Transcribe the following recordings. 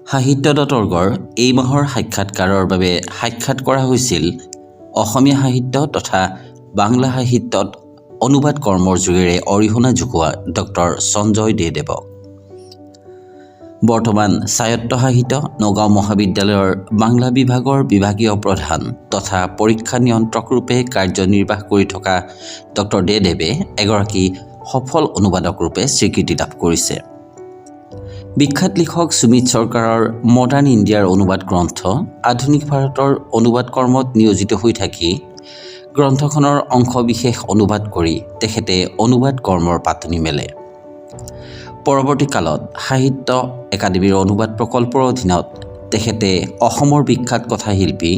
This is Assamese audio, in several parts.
সাহিত্য.org এই মাহৰ সাক্ষাৎকাৰৰ বাবে সাক্ষাৎ কৰা হৈছিল অসমীয়া সাহিত্য তথা বাংলা সাহিত্যত অনুবাদ কৰ্মৰ যোগেৰে অৰিহণা যোগোৱা ডক্টৰ সঞ্জয় দেদেৱক। বৰ্তমান স্বায়ত্ত সাহিত্য নগাঁও মহাবিদ্যালয়ৰ বাংলা বিভাগৰ বিভাগীয় প্ৰধান তথা পৰীক্ষা নিয়ন্ত্ৰক ৰূপে কাৰ্যনিৰ্বাহ কৰি থকা ডক্টৰ দেদেৱে এগৰাকী সফল অনুবাদক ৰূপে স্বীকৃতি লাভ কৰিছে। বিখ্যাত লিখক সুমিত চৰকাৰৰ মডাৰ্ণ ইণ্ডিয়াৰ অনুবাদ গ্ৰন্থ আধুনিক ভাৰতৰ অনুবাদ কৰ্মত নিয়োজিত হৈ থাকি গ্ৰন্থখনৰ অংশবিশেষ অনুবাদ কৰি তেখেতে অনুবাদ কৰ্মৰ পাতনি মেলে। পৰৱৰ্তী কালত সাহিত্য একাডেমীৰ অনুবাদ প্ৰকল্পৰ অধীনত তেখেতে অসমৰ বিখ্যাত কথাশিল্পী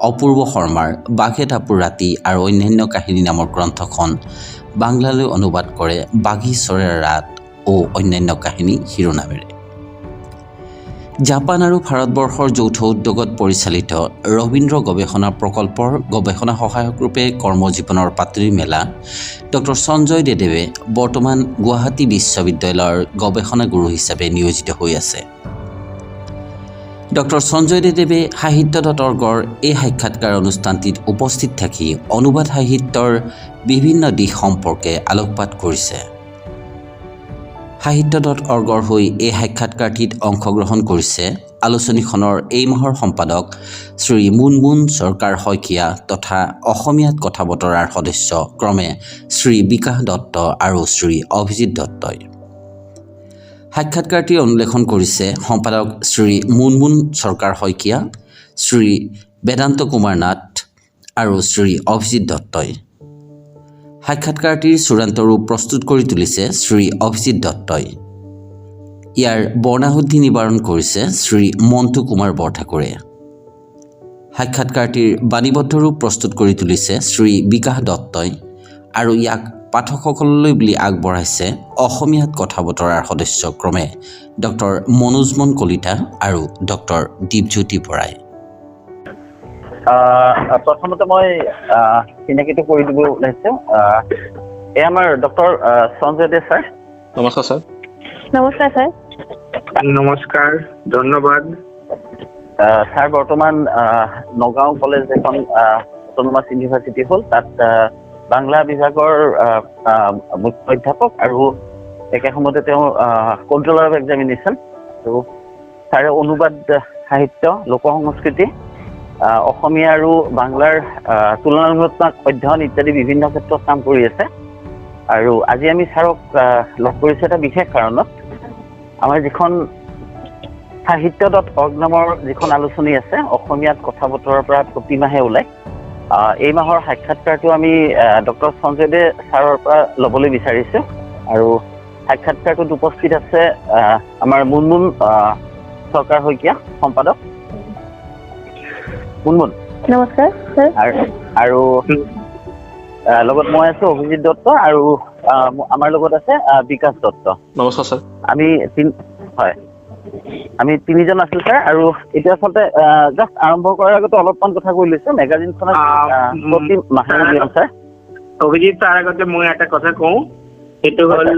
অপূৰ্ব শৰ্মাৰ বাঘে টাপুৰ ৰাতি আৰু অন্যান্য কাহিনী নামৰ গ্ৰন্থখন বাংলালৈ অনুবাদ কৰে বাঘী চৰাইৰ ৰাত ও অন্যান্য কাহিনী শিৰোনামেৰে। জাপান আৰু ভাৰতবৰ্ষৰ যৌথ উদ্যোগত পৰিচালিত ৰবীন্দ্ৰ গৱেষণা প্ৰকল্পৰ গৱেষণা সহায়ক ৰূপে কৰ্মজীৱনৰ পাতৰি মেলা ডক্টৰ সঞ্জয় দেদেৱে বৰ্তমান গুৱাহাটী বিশ্ববিদ্যালয়ৰ গৱেষণা গুৰু হিচাপে নিয়োজিত হৈ আছে। ডক্টৰ সঞ্জয় দেদেৱে সাহিত্য.orgৰ এই সাক্ষাৎকাৰ অনুষ্ঠানটিত উপস্থিত থাকি অনুবাদ সাহিত্যৰ বিভিন্ন দিশ সম্পৰ্কে আলোকপাত কৰিছে। সাহিত্য.orgৰ হৈ এই সাক্ষাৎকাৰটিত অংশগ্ৰহণ কৰিছে আলোচনীখনৰ এই মাহৰ সম্পাদক শ্ৰী মুনমুন চৰকাৰ শইকীয়া তথা অসমীয়াত কথা বতৰাৰ সদস্য ক্ৰমে শ্ৰী বিকাশ দত্ত আৰু শ্ৰী অভিজিত দত্তই। সাক্ষাৎকাৰটি অনুলেখন কৰিছে সম্পাদক শ্ৰী মুনমুন চৰকাৰ শইকীয়া, শ্ৰী বেদান্ত কুমাৰ নাথ আৰু শ্ৰী অভিজিত দত্তই। সাক্ষাৎকাৰটিৰ চূড়ান্ত ৰূপ প্ৰস্তুত কৰি তুলিছে শ্ৰী অভিজিত দত্তই। ইয়াৰ বৰ্ণাশুদ্ধি নিবাৰণ কৰিছে শ্ৰী মণ্টু কুমাৰ বৰঠাকুৰে। সাক্ষাৎকাৰটিৰ বাণীবদ্ধ ৰূপ প্ৰস্তুত কৰি তুলিছে শ্ৰী বিকাশ দত্তই আৰু ইয়াক পাঠকসকললৈ বুলি আগবঢ়াইছে অসমীয়াত কথা বতৰাৰ সদস্য ক্ৰমে ডক্টৰ মনোজমন কলিতা আৰু ডক্টৰ দীপজ্যোতি বৰাই। প্ৰথমতে মই চিনাকিটো কৰি দিব ওলাইছোঁ। এয়া আমাৰ ডক্টৰ সঞ্জয় দে ছাৰ। নমস্কাৰ ছাৰ। নমস্কাৰ ছাৰ। নমস্কাৰ, ধন্যবাদ ছাৰ। বৰ্তমান নগাঁও কলেজ এখন অট'নমাছ ইউনিভাৰ্চিটি হ'ল, তাত বাংলা বিভাগৰ মুখ্য অধ্যাপক আৰু একে সময়তে তেওঁ কণ্ট্ৰলাৰ অফ এক্সামিনেশ্যন আৰু ছাৰে অনুবাদ সাহিত্য, লোক সংস্কৃতি, অসমীয়া আৰু বাংলাৰ তুলনামূলক অধ্যয়ন ইত্যাদি বিভিন্ন ক্ষেত্ৰত কাম কৰি আছে। আৰু আজি আমি ছাৰক লগ কৰিছোঁ এটা বিশেষ কাৰণত। আমাৰ যিখন সাহিত্য.org নামৰ যিখন আলোচনী আছে, অসমীয়াত কথা বতৰাৰ পৰা প্ৰতিমাহে ওলায়, এই মাহৰ সাক্ষাৎকাৰটো আমি ডক্টৰ সঞ্জয় দে ছাৰৰ পৰা ল'বলৈ বিচাৰিছোঁ। আৰু সাক্ষাৎকাৰটোত উপস্থিত আছে আমাৰ মুনমুন চৰকাৰ শইকীয়া সম্পাদক। মুনমুন নমস্কাৰ ছাৰ। আৰু লগত মই আছো অভিজিত দত্ত আৰু আমাৰ লগত আছে বিকাশ দত্ত। নমস্কাৰ ছাৰ। আমি তিনিজন আছো ছাৰ। আৰু এতিয়া আচলতে জাষ্ট আৰম্ভ কৰাৰ আগতে অলপমান কথা কৈ লৈছো। মেগাজিনখনত প্ৰতি মাহে উলিয়াম ছাৰ। অভিজিত, তাৰ আগতে মই এটা কথা কওঁ, সেইটো হ'ল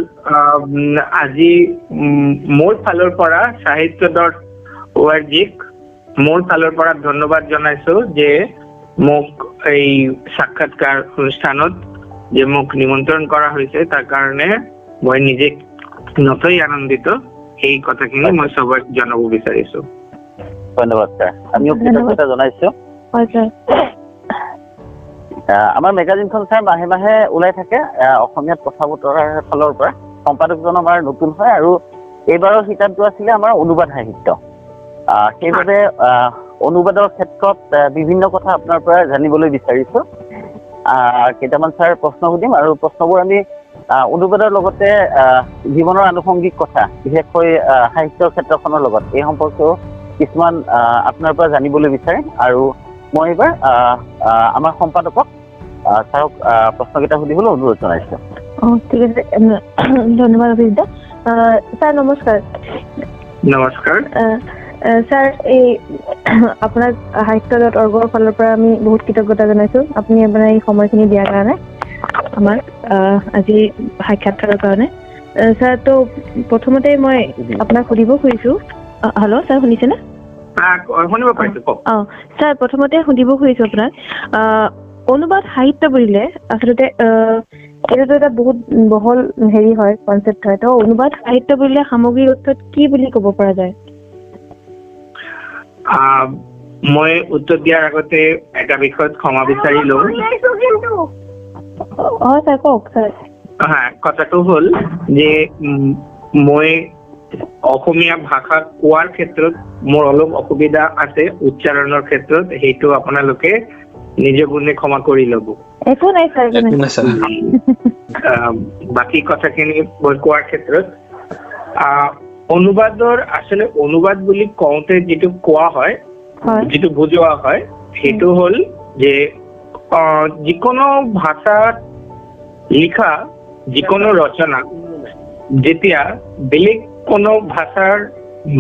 আজি মোৰ ফালৰ পৰা সাহিত্য.org মোৰ ফালৰ পৰা ধন্যবাদ জনাইছো যে মোক এই সাক্ষাৎকাৰ অনুষ্ঠানত যে মোক নিমন্ত্ৰণ কৰা হৈছে, তাৰ কাৰণে মই নিজে নথৈ আনন্দিত। এই কথাখিনি মই সবাই জনাব বিচাৰিছো। ধন্যবাদ ছাৰ। আমিও কৃতজ্ঞতা জনাইছো। আমাৰ মেগাজিনখন ছাৰ মাহে মাহে ওলাই থাকে অসমীয়াত কথা বতৰাৰ ফালৰ পৰা। সম্পাদকজন আমাৰ নতুন হয় আৰু এইবাৰৰ কিতাপটো আছিলে আমাৰ অনুবাদ সাহিত্য। সেইবাবে অনুবাদৰ ক্ষেত্ৰত বিভিন্ন কথা আপোনাৰ পৰা জানিবলৈ বিচাৰিছো। কেইটামান ছাৰ প্ৰশ্ন সুধিম আৰু প্ৰশ্নবোৰ আমি অনুবাদৰ লগতে জীৱনৰ আনুষংগিক কথা, বিশেষকৈ সাহিত্যৰ ক্ষেত্ৰখনৰ লগত এই সম্পৰ্কেও কিছুমান আপোনাৰ পৰা জানিবলৈ বিচাৰিম। আৰু মই এইবাৰ আমাৰ সম্পাদকক ছাৰক প্ৰশ্নকেইটা সুধিবলৈ অনুৰোধ জনাইছো। ঠিক আছে, ধন্যবাদ অভিজিত। ছাৰ নমস্কাৰ। নমস্কাৰ ছাৰ, এই আপোনাক সাহিত্য.orgৰ ফালৰ পৰা আমি বহুত কৃতজ্ঞতা জনাইছোঁ। আপুনি আপোনাৰ এই সময়খিনি দিয়াৰ কাৰণে আমাক আজি সাক্ষাৎকাৰৰ কাৰণে। ছাৰ, তো প্ৰথমতে মই আপোনাক সুধিব খুজিছোঁ হেল্ল' ছাৰ শুনিছেনে? শুনিব পাৰিছো, কওক। ছাৰ প্ৰথমতে সুধিব খুজিছোঁ আপোনাক, অনুবাদ সাহিত্য বুলিলে আচলতে এইটোতো এটা বহুত বহল হেৰি হয়, কনচেপ্ট হয়। তো অনুবাদ সাহিত্য বুলিলে সামগ্ৰিক অৰ্থত কি বুলি ক'ব পৰা যায়? মই উত্তৰ দিয়াৰ আগতে এটা বিষয়ত ক্ষমা বিচাৰি লওঁ। ছাৰ কওক ছাৰ। কথাটো হ'ল যে মই অসমীয়া ভাষা কোৱাৰ ক্ষেত্ৰত মোৰ অলপ অসুবিধা আছে উচ্চাৰণৰ ক্ষেত্ৰত, সেইটো আপোনালোকে নিজে গুণে ক্ষমা কৰি ল'ব। একো নাই ছাৰ, বাকী কথাখিনি মই কোৱাৰ ক্ষেত্ৰত অনুবাদৰ আচলতে অনুবাদ বুলি কওঁতে যিটো কোৱা হয়, যিটো বুজোৱা হয়, সেইটো হ'ল যে যিকোনো ভাষাত লিখা যিকোনো ৰচনা যেতিয়া বেলেগ কোনো ভাষাৰ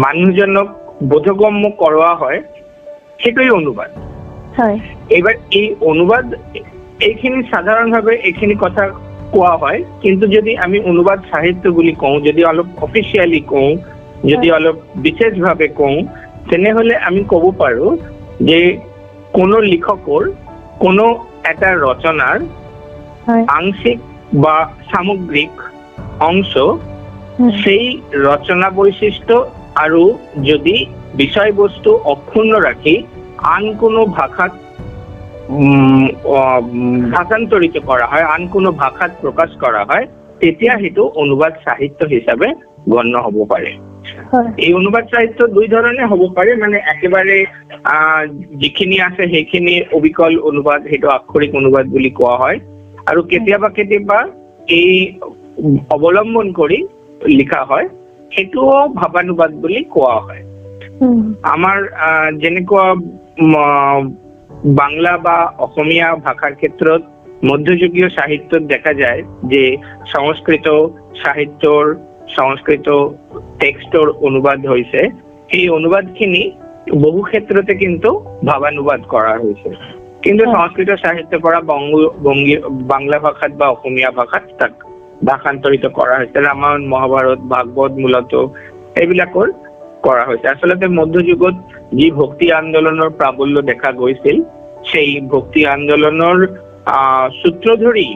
মানুহজনক বোধগম্য কৰোৱা হয়, সেইটোৱে অনুবাদ। এইবাৰ এই অনুবাদ এইখিনি সাধাৰণভাৱে এইখিনি কথা কোৱা হয়, কিন্তু যদি আমি অনুবাদ সাহিত্য বুলি কওঁ, যদি অলপ অফিচিয়েলি কওঁ, যদি অলপ বিশেষভাৱে কওঁ, তেনেহলে আমি ক'ব পাৰো যে কোনো লিখকৰ কোনো এটা ৰচনাৰ আংশিক বা সামগ্ৰিক অংশ সেই ৰচনা বৈশিষ্ট্য আৰু যদি বিষয়বস্তু অক্ষুণ্ণ ৰাখি আন কোনো ভাষাত ভাষান্তৰিত কৰা হয়, আন কোনো ভাষাত প্ৰকাশ কৰা হয়, তেতিয়া সেইটো অনুবাদ সাহিত্য হিচাপে গণ্য হ'ব পাৰে। এই অনুবাদ সাহিত্য দুই ধৰণে হ'ব পাৰে, মানে একেবাৰে যিখিনি আছে সেইখিনি অবিকল অনুবাদ, সেইটো আক্ষৰিক অনুবাদ বুলি কোৱা হয়, আৰু কেতিয়াবা কেতিয়াবা এই অৱলম্বন কৰি লিখা হয়, সেইটোও ভাৱানুবাদ বুলি কোৱা হয়। আমাৰ যেনেকুৱা বাংলা বা অসমীয়া ভাষাৰ ক্ষেত্ৰত মধ্যযুগীয় সাহিত্যত দেখা যায় যে সংস্কৃত সাহিত্যৰ সংস্কৃত টেক্সটৰ অনুবাদ হৈছে, সেই অনুবাদখিনি বহু ক্ষেত্ৰতে কিন্তু ভাৱানুবাদ কৰা হৈছে, কিন্তু সংস্কৃত সাহিত্যৰ পৰা বাংলা ভাষাত বা অসমীয়া ভাষাত তাক ভাষান্তৰিত কৰা হৈছে। ৰামায়ণ, মহাভাৰত, ভাগৱত মূলত এইবিলাকৰ কৰা হৈছে। আচলতে মধ্যযুগত যি ভক্তি আন্দোলনৰ প্ৰাবল্য দেখা গৈছিল, সেই ভক্তি আন্দোলনৰ সূত্ৰ ধৰি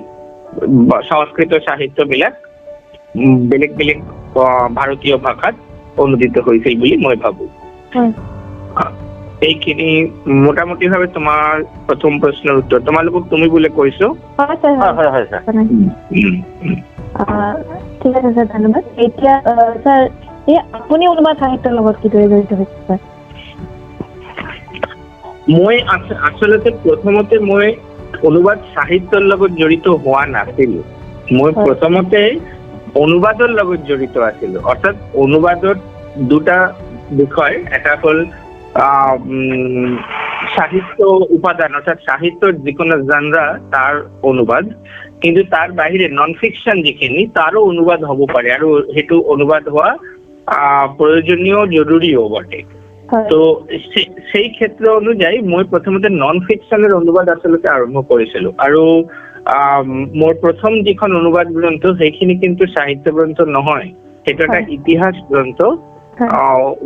সংস্কৃত সাহিত্যবিলাক বেলেগ বেলেগ ভাৰতীয় ভাষাত অনুদিত হৈছিল বুলি মই ভাবো। এইখিনি মোটামুটি ভাবে তোমাৰ প্ৰথম প্ৰশ্নৰ উত্তৰ। তোমালোকক তুমি বোলে কৈছো। ঠিক আছে ছাৰ, ধন্যবাদ। এতিয়া ছাৰ এই আপুনি অনুবাদ সাহিত্যৰ লগত কিদৰে জড়িত হৈছে ছাৰ? মই আচলতে প্ৰথমতে মই অনুবাদ সাহিত্যৰ লগত জড়িত হোৱা নাছিলো। মই প্ৰথমতে অনুবাদৰ লগত জড়িত আছিলো। অৰ্থাৎ অনুবাদত দুটা বিষয়, এটা হ'ল সাহিত্য উপাদান, অর্থাৎ সাহিত্যর যিকোনো জানরা তার অনুবাদ, কিন্তু তার বাহিরে নন ফিকশন যিখিনি তারও অনুবাদ হব পাৰে, আৰু সেইটো অনুবাদ হোৱা প্ৰয়োজনীয় জৰুৰীও বটে। তো সেই ক্ষেত্ৰ অনুযায়ী মই প্ৰথমতে নন ফিকশনেৰ অনুবাদ আচলতে আৰম্ভ কৰিছিলো, আৰু মোৰ প্ৰথম যিখন অনুবাদ গ্ৰন্থ সেইখিনি কিন্তু সাহিত্য গ্ৰন্থ নহয়, সেইটো এটা ইতিহাস গ্ৰন্থ।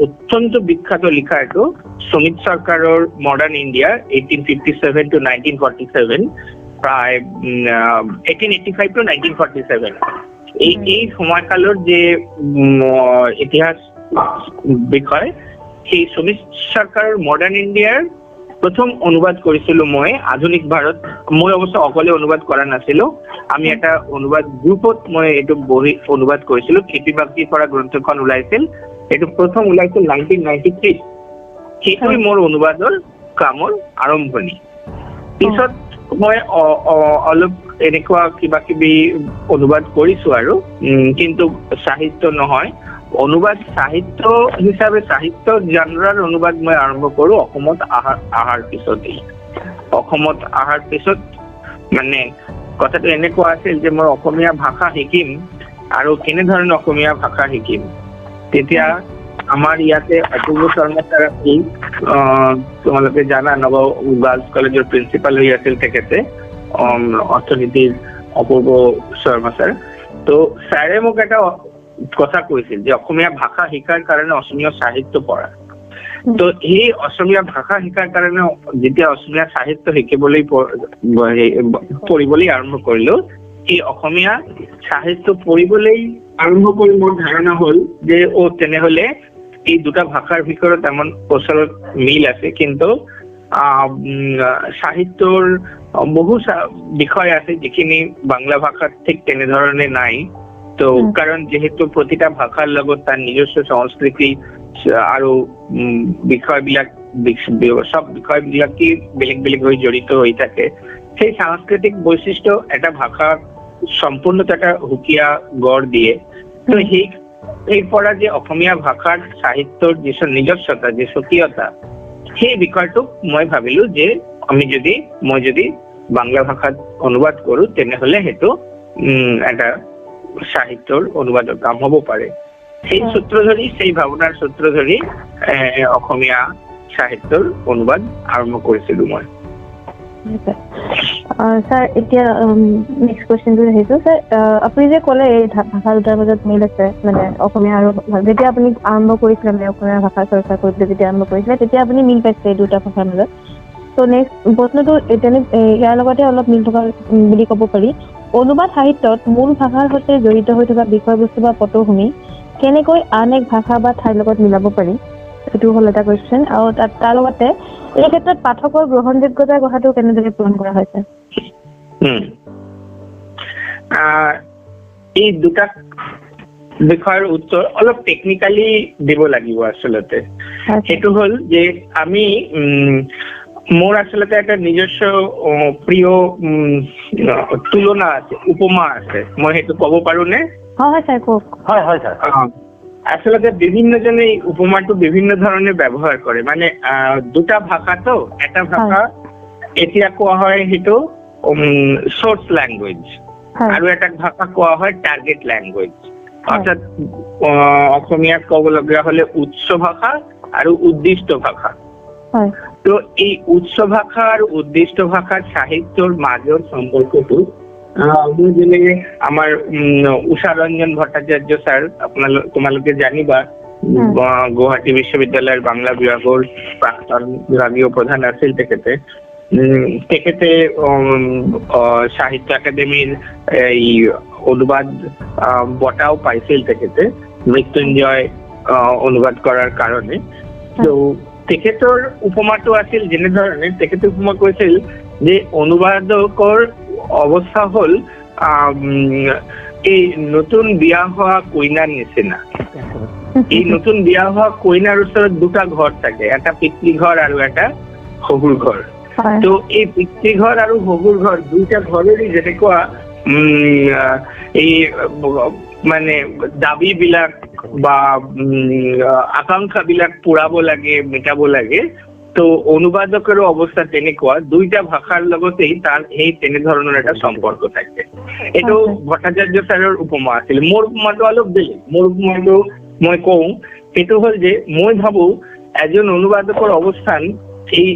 অত্যন্ত বিখ্যাত লিখা এইটো সুমিত সরকারের মডার্ন ইন্ডিয়া 1857 to 1947, প্রায় 1885 to 1947, এই সময়কালের যে ইতিহাস বিষয়, সেই সুমিত সরকারের মডার্ন ইন্ডিয়ার প্রথম অনুবাদ করেছিল মই আধুনিক ভারত। মই অবশ্য অকলে অনুবাদ করা নাছিলো, আমি এটা অনুবাদ গ্ৰুপত মই এইটো বহি অনুবাদ কৰিছিলো। কৃপি বাগদিৰ পৰা গ্ৰন্থখন ওলাইছিল, এইটো প্ৰথম ওলাইছিল 1993। সেইটোৱে মোৰ অনুবাদৰ কামৰ আৰম্ভণি। পিছত মই অলপ এনেকুৱা কিবা কিবি অনুবাদ কৰিছো আৰু, কিন্তু সাহিত্য নহয়। অনুবাদ সাহিত্য হিচাপে সাহিত্য জানৰাৰ অনুবাদ মই আৰম্ভ কৰো অসমত আহাৰ পিছতেই। অসমত আহাৰ পিছত মানে কথাটো এনেকুৱা আছিল যে মই অসমীয়া ভাষা শিকিম, আৰু কেনেধৰণে অসমীয়া ভাষা শিকিম। তেতিয়া আমাৰ ইয়াতে অপূৰ্ব শৰ্মা ছাৰ আছিল, তোমালোকে জানা, নৱ গাৰ্লছ কলেজৰ প্ৰিন্সিপাল হৈ আছিল তেখেতে, অৰ্থনীতিৰ অপূৰ্ব শৰ্মা ছাৰ। তো ছাৰে মোক এটা কথা কৈছিল যে অসমীয়া ভাষা শিকাৰ কাৰণে অসমীয়া সাহিত্য পঢ়া। তো এই অসমীয়া ভাষা শিকাৰ কাৰণে যেতিয়া অসমীয়া সাহিত্য শিকিবলৈ পঢ়িবলৈ আৰম্ভ কৰিলো, এই অসমীয়া সাহিত্য পঢ়িবলৈ আৰম্ভ কৰি মোৰ ধাৰণা হ'ল যে তেনেহলে এই দুটা ভাষাৰ ভিতৰত এমন ওচৰত মিল আছে, কিন্তু সাহিত্যৰ বহু বিষয় আছে যিখিনি বাংলা ভাষাত ঠিক তেনেধৰণে নাই। তো কাৰণ যেহেতু প্ৰতিটা ভাষাৰ লগত তাৰ নিজস্ব সংস্কৃতি আৰু বিষয়বিলাক সব বিষয়বিলাকে বেলেগ বেলেগ হৈ জড়িত হৈ থাকে, সেই সাংস্কৃতিক বৈশিষ্ট্য এটা ভাষা সম্পূৰ্ণতা এটা সুকীয়া গঢ় দিয়ে। তো সেই পৰা যে অসমীয়া ভাষাৰ সাহিত্যৰ যি নিজস্বতা, যি স্বকীয়তা, সেই বিষয়টোক মই ভাবিলো যে মই যদি বাংলা ভাষাত অনুবাদ কৰো তেনেহলে সেইটো এটা সাহিত্যৰ অনুবাদৰ কাম হ'ব পাৰে। সেই সূত্ৰ ধৰি, সেই ভাৱনাৰ সূত্ৰ ধৰি অসমীয়া সাহিত্যৰ অনুবাদ আৰম্ভ কৰিছিলো মই। স্যাৰ এতিয়া নেক্সট কুৱেশ্যনটো আহিছো। স্যাৰ আপুনি যে ক'লে এই ভাষা দুটাৰ মাজত মিল আছে, মানে অসমীয়া আৰু যেতিয়া আপুনি আৰম্ভ কৰিছিলে, মানে অসমীয়া ভাষা চৰ্চা কৰিবলৈ যেতিয়া আৰম্ভ কৰিছিলে, তেতিয়া আপুনি মিল পাইছে এই দুটা ভাষাৰ মাজত। ত' নেক্সট প্ৰশ্নটো ইয়াৰ লগতে অলপ মিল থকা বুলি ক'ব পাৰি। অনুবাদ সাহিত্যত মূল ভাষাৰ সৈতে জড়িত হৈ থকা বিষয়বস্তু বা পটভূমি কেনেকৈ আন এক ভাষা বা ঠাইৰ লগত মিলাব পাৰি, এইটো হ'ল এটা কুৱেশ্যন। আৰু তাৰ লগতে এই ক্ষেত্ৰত পাঠকৰ গ্ৰহণযোগ্যতাৰ কথাটো কেনেদৰে পূৰণ কৰা হৈছে? এই দুটা বিষয়ৰ উত্তৰ অলপ টেকনিক্যালি দিব লাগিব আচলতে। সেইটো হ'ল যে আমি মোৰ আচলতে এটা নিজস্ব প্ৰিয় তুলনা আছে, উপমা আছে, মই সেইটো ক'ব পাৰোনে? হয় স্যাৰ, কওক। হয় হয় স্যাৰ। আচলতে বিভিন্নজনে এই উপমাটো বিভিন্ন ধৰণে ব্যৱহাৰ কৰে। মানে দুটা ভাষা তো, এটা ভাষা এতিয়া কোৱা হয় সেইটো সোৰ্স ল্যাঙ্গুয়েজ, আৰু এটা ভাষা কোৱা হয় টাৰ্গেট ল্যাঙ্গুয়েজ। অৰ্থাৎ অসমীয়াত ক'বলগীয়া হলে উৎস ভাষা আৰু উদ্দিষ্ট ভাষা। তো এই উৎস ভাষা আৰু উদ্দিষ্ট ভাষাৰ সাহিত্যৰ মাজৰ সম্পৰ্কটো মই যেনেকে আমাৰ উষা ৰঞ্জন ভট্টাচাৰ্য ছাৰ, তোমালোকে জানিবা, গুৱাহাটী বিশ্ববিদ্যালয়ৰ বাংলা বিভাগৰ প্ৰাক্তন বিভাগীয় প্ৰধান আছিল তেখেতে। তেখেতে সাহিত্য একাডেমীৰ এই অনুবাদ বঁটাও পাইছিল তেখেতে, মৃত্যুঞ্জয় অনুবাদ কৰাৰ কাৰণে। তো তেখেতৰ উপমাটো আছিল যেনেধৰণে, তেখেতে উপমা কৈছিল যে অনুবাদকৰ অৱস্থা হ'ল এই নতুন বিয়া হোৱা কইনাৰ নিচিনা। এই নতুন বিয়া হোৱা কইনাৰ ওচৰত দুটা ঘৰ থাকে, এটা পিতৃ ঘৰ আৰু এটা শহুৰ ঘৰ। তো এই পিতৃ ঘৰ আৰু শহুৰ ঘৰ দুইটা ঘৰৰে যেনেকুৱা এই মানে দাবী বিলাক বা আকাংক্ষা বিলাক পুৰাব লাগে, মেটাব লাগে, তো অনুবাদকৰো অৱস্থা তেনেকুৱা। দুইটা ভাষাৰ লগতেই তাৰ সেই তেনেধৰণৰ এটা সম্পৰ্ক থাকে। এইটো ভট্টাচাৰ্য ছাৰৰ উপমা আছিল। মোৰ উপমাটো অলপ বেলেগ। মোৰ উপমাটো মই কওঁ, সেইটো হ'ল যে মই ভাবো এজন অনুবাদকৰ অৱস্থান এই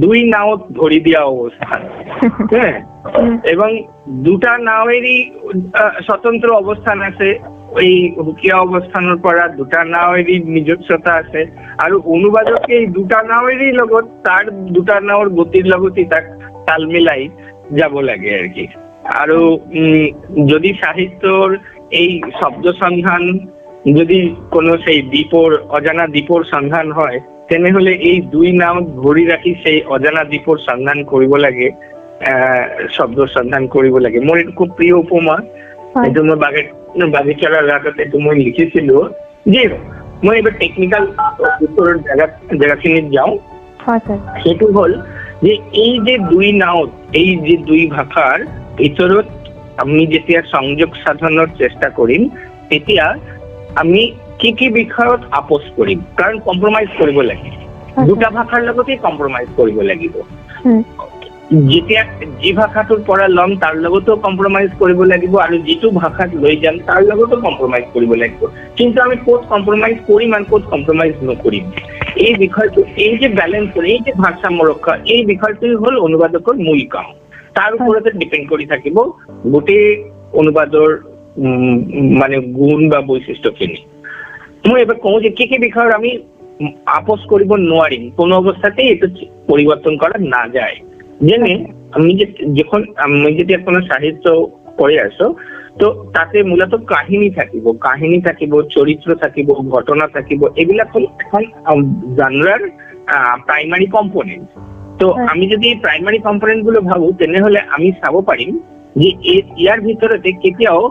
দুই নাৱত ধৰি দিয়া অৱস্থান, এবং দুটা নাৱেৰই স্বতন্ত্ৰ অৱস্থান আছে। এই সুকীয়া অৱস্থানৰ পৰা দুটা নাৱেৰই নিজস্বতা আছে, আৰু অনুবাদকে এই দুটা নাৱেৰই লগত তাৰ দুটা নাৱৰ গতিৰ লগতে তাক তাল মিলাই যাব লাগে আৰ কি। আৰু যদি সাহিত্যৰ এই শব্দ সন্ধান যদি কোনো সেই দ্বীপৰ অজানা দ্বীপৰ সন্ধান হয়, তেনেহলে এই দুই নাম ধৰি ৰাখি সেই অজানা দ্বীপৰ সন্ধান কৰিব লাগে, শব্দ সন্ধান কৰিব লাগে। মোৰ এইটো খুব প্ৰিয় উপমা। এইটো মই বাগিচাৰ ৰাগত এইটো মই লিখিছিলো। যে মই এইবাৰ টেকনিক্যাল উত্তৰৰ জেগাখিনিত যাওঁ। সেইটো হ'ল যে এই যে দুই নাৱত, এই যে দুই ভাষাৰ ভিতৰত আমি যেতিয়া সংযোগ সাধনৰ চেষ্টা কৰিম, তেতিয়া আমি কি কি বিষয়ত আপোচ কৰিম, কাৰণ কম্প্ৰমাইজ কৰিব লাগিব। দুটা ভাষাৰ লগতে কম্প্ৰমাইজ কৰিব লাগিব। যেতিয়া যি ভাষাটোৰ পৰা ল'ম তাৰ লগতো কম্প্ৰমাইজ কৰিব লাগিব, আৰু যিটো ভাষাত লৈ যাম তাৰ লগতো কম্প্ৰমাইজ কৰিব লাগিব। কিন্তু আমি ক'ত কম্প্ৰমাইজ কৰিম আৰু ক'ত কম্প্ৰমাইজ নকৰিম, এই বিষয়টো, এই যে বেলেঞ্চ, এই যে ভাৰসাম্য ৰক্ষা, এই বিষয়টোই হ'ল অনুবাদকৰ মূল কাম। তাৰ ওপৰতে ডিপেণ্ড কৰি থাকিব গোটেই অনুবাদৰ মানে গুণ বা বৈশিষ্ট্যখিনি মই এবাৰ কওঁ যে কি বিষয়ৰ আমি আপোচ কৰিব নোৱাৰিম, কোনো অৱস্থাতেই এইটো পৰিৱৰ্তন কৰা নাযায়। যেনে আমি যেতিয়া কোনো সাহিত্য পঢ়ি আছো তো তাতে মূলত কাহিনী থাকিব, চৰিত্ৰ থাকিব, ঘটনা থাকিব, এইবিলাক হ'ল এখন জানৰাৰ প্ৰাইমাৰী কম্পনেন্ট। তো আমি যদি প্ৰাইমাৰী কম্পনেন্ট গুলো ভাবো তেনেহলে আমি চাব পাৰিম যে ইয়াৰ ভিতৰতে কেতিয়াও